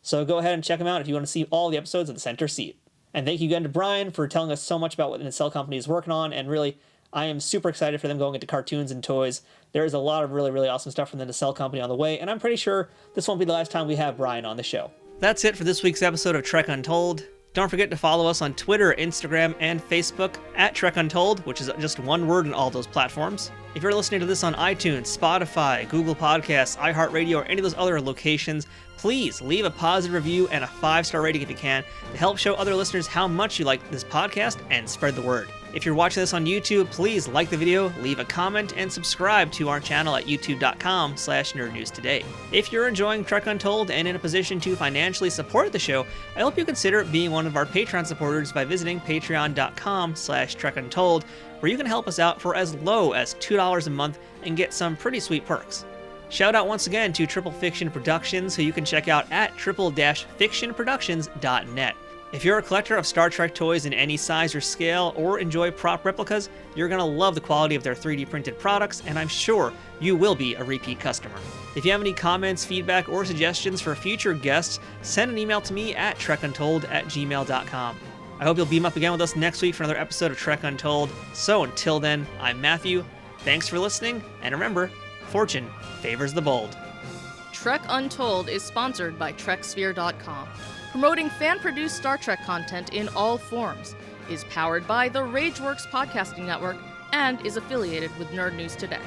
So go ahead and check them out if you want to see all the episodes of The Center Seat. And thank you again to Brian for telling us so much about what the Nacelle Company is working on, and really, I am super excited for them going into cartoons and toys. There is a lot of really, really awesome stuff from the Nacelle Company on the way, and I'm pretty sure this won't be the last time we have Brian on the show. That's it for this week's episode of Trek Untold. Don't forget to follow us on Twitter, Instagram, and Facebook at Trek Untold, which is just one word in all those platforms. If you're listening to this on iTunes, Spotify, Google Podcasts, iHeartRadio, or any of those other locations, please leave a positive review and a 5-star rating if you can to help show other listeners how much you like this podcast and spread the word. If you're watching this on YouTube, please like the video, leave a comment, and subscribe to our channel at youtube.com/nerdnewstoday. If you're enjoying Trek Untold and in a position to financially support the show, I hope you consider being one of our Patreon supporters by visiting patreon.com/trekuntold, where you can help us out for as low as $2 a month and get some pretty sweet perks. Shout out once again to Triple Fiction Productions, who you can check out at triple-fictionproductions.net. If you're a collector of Star Trek toys in any size or scale, or enjoy prop replicas, you're going to love the quality of their 3D printed products, and I'm sure you will be a repeat customer. If you have any comments, feedback, or suggestions for future guests, send an email to me at trekuntold@gmail.com. I hope you'll beam up again with us next week for another episode of Trek Untold. So until then, I'm Matthew. Thanks for listening, and remember, fortune favors the bold. Trek Untold is sponsored by TrekSphere.com, promoting fan-produced Star Trek content in all forms, is powered by the Rageworks podcasting network, and is affiliated with Nerd News Today.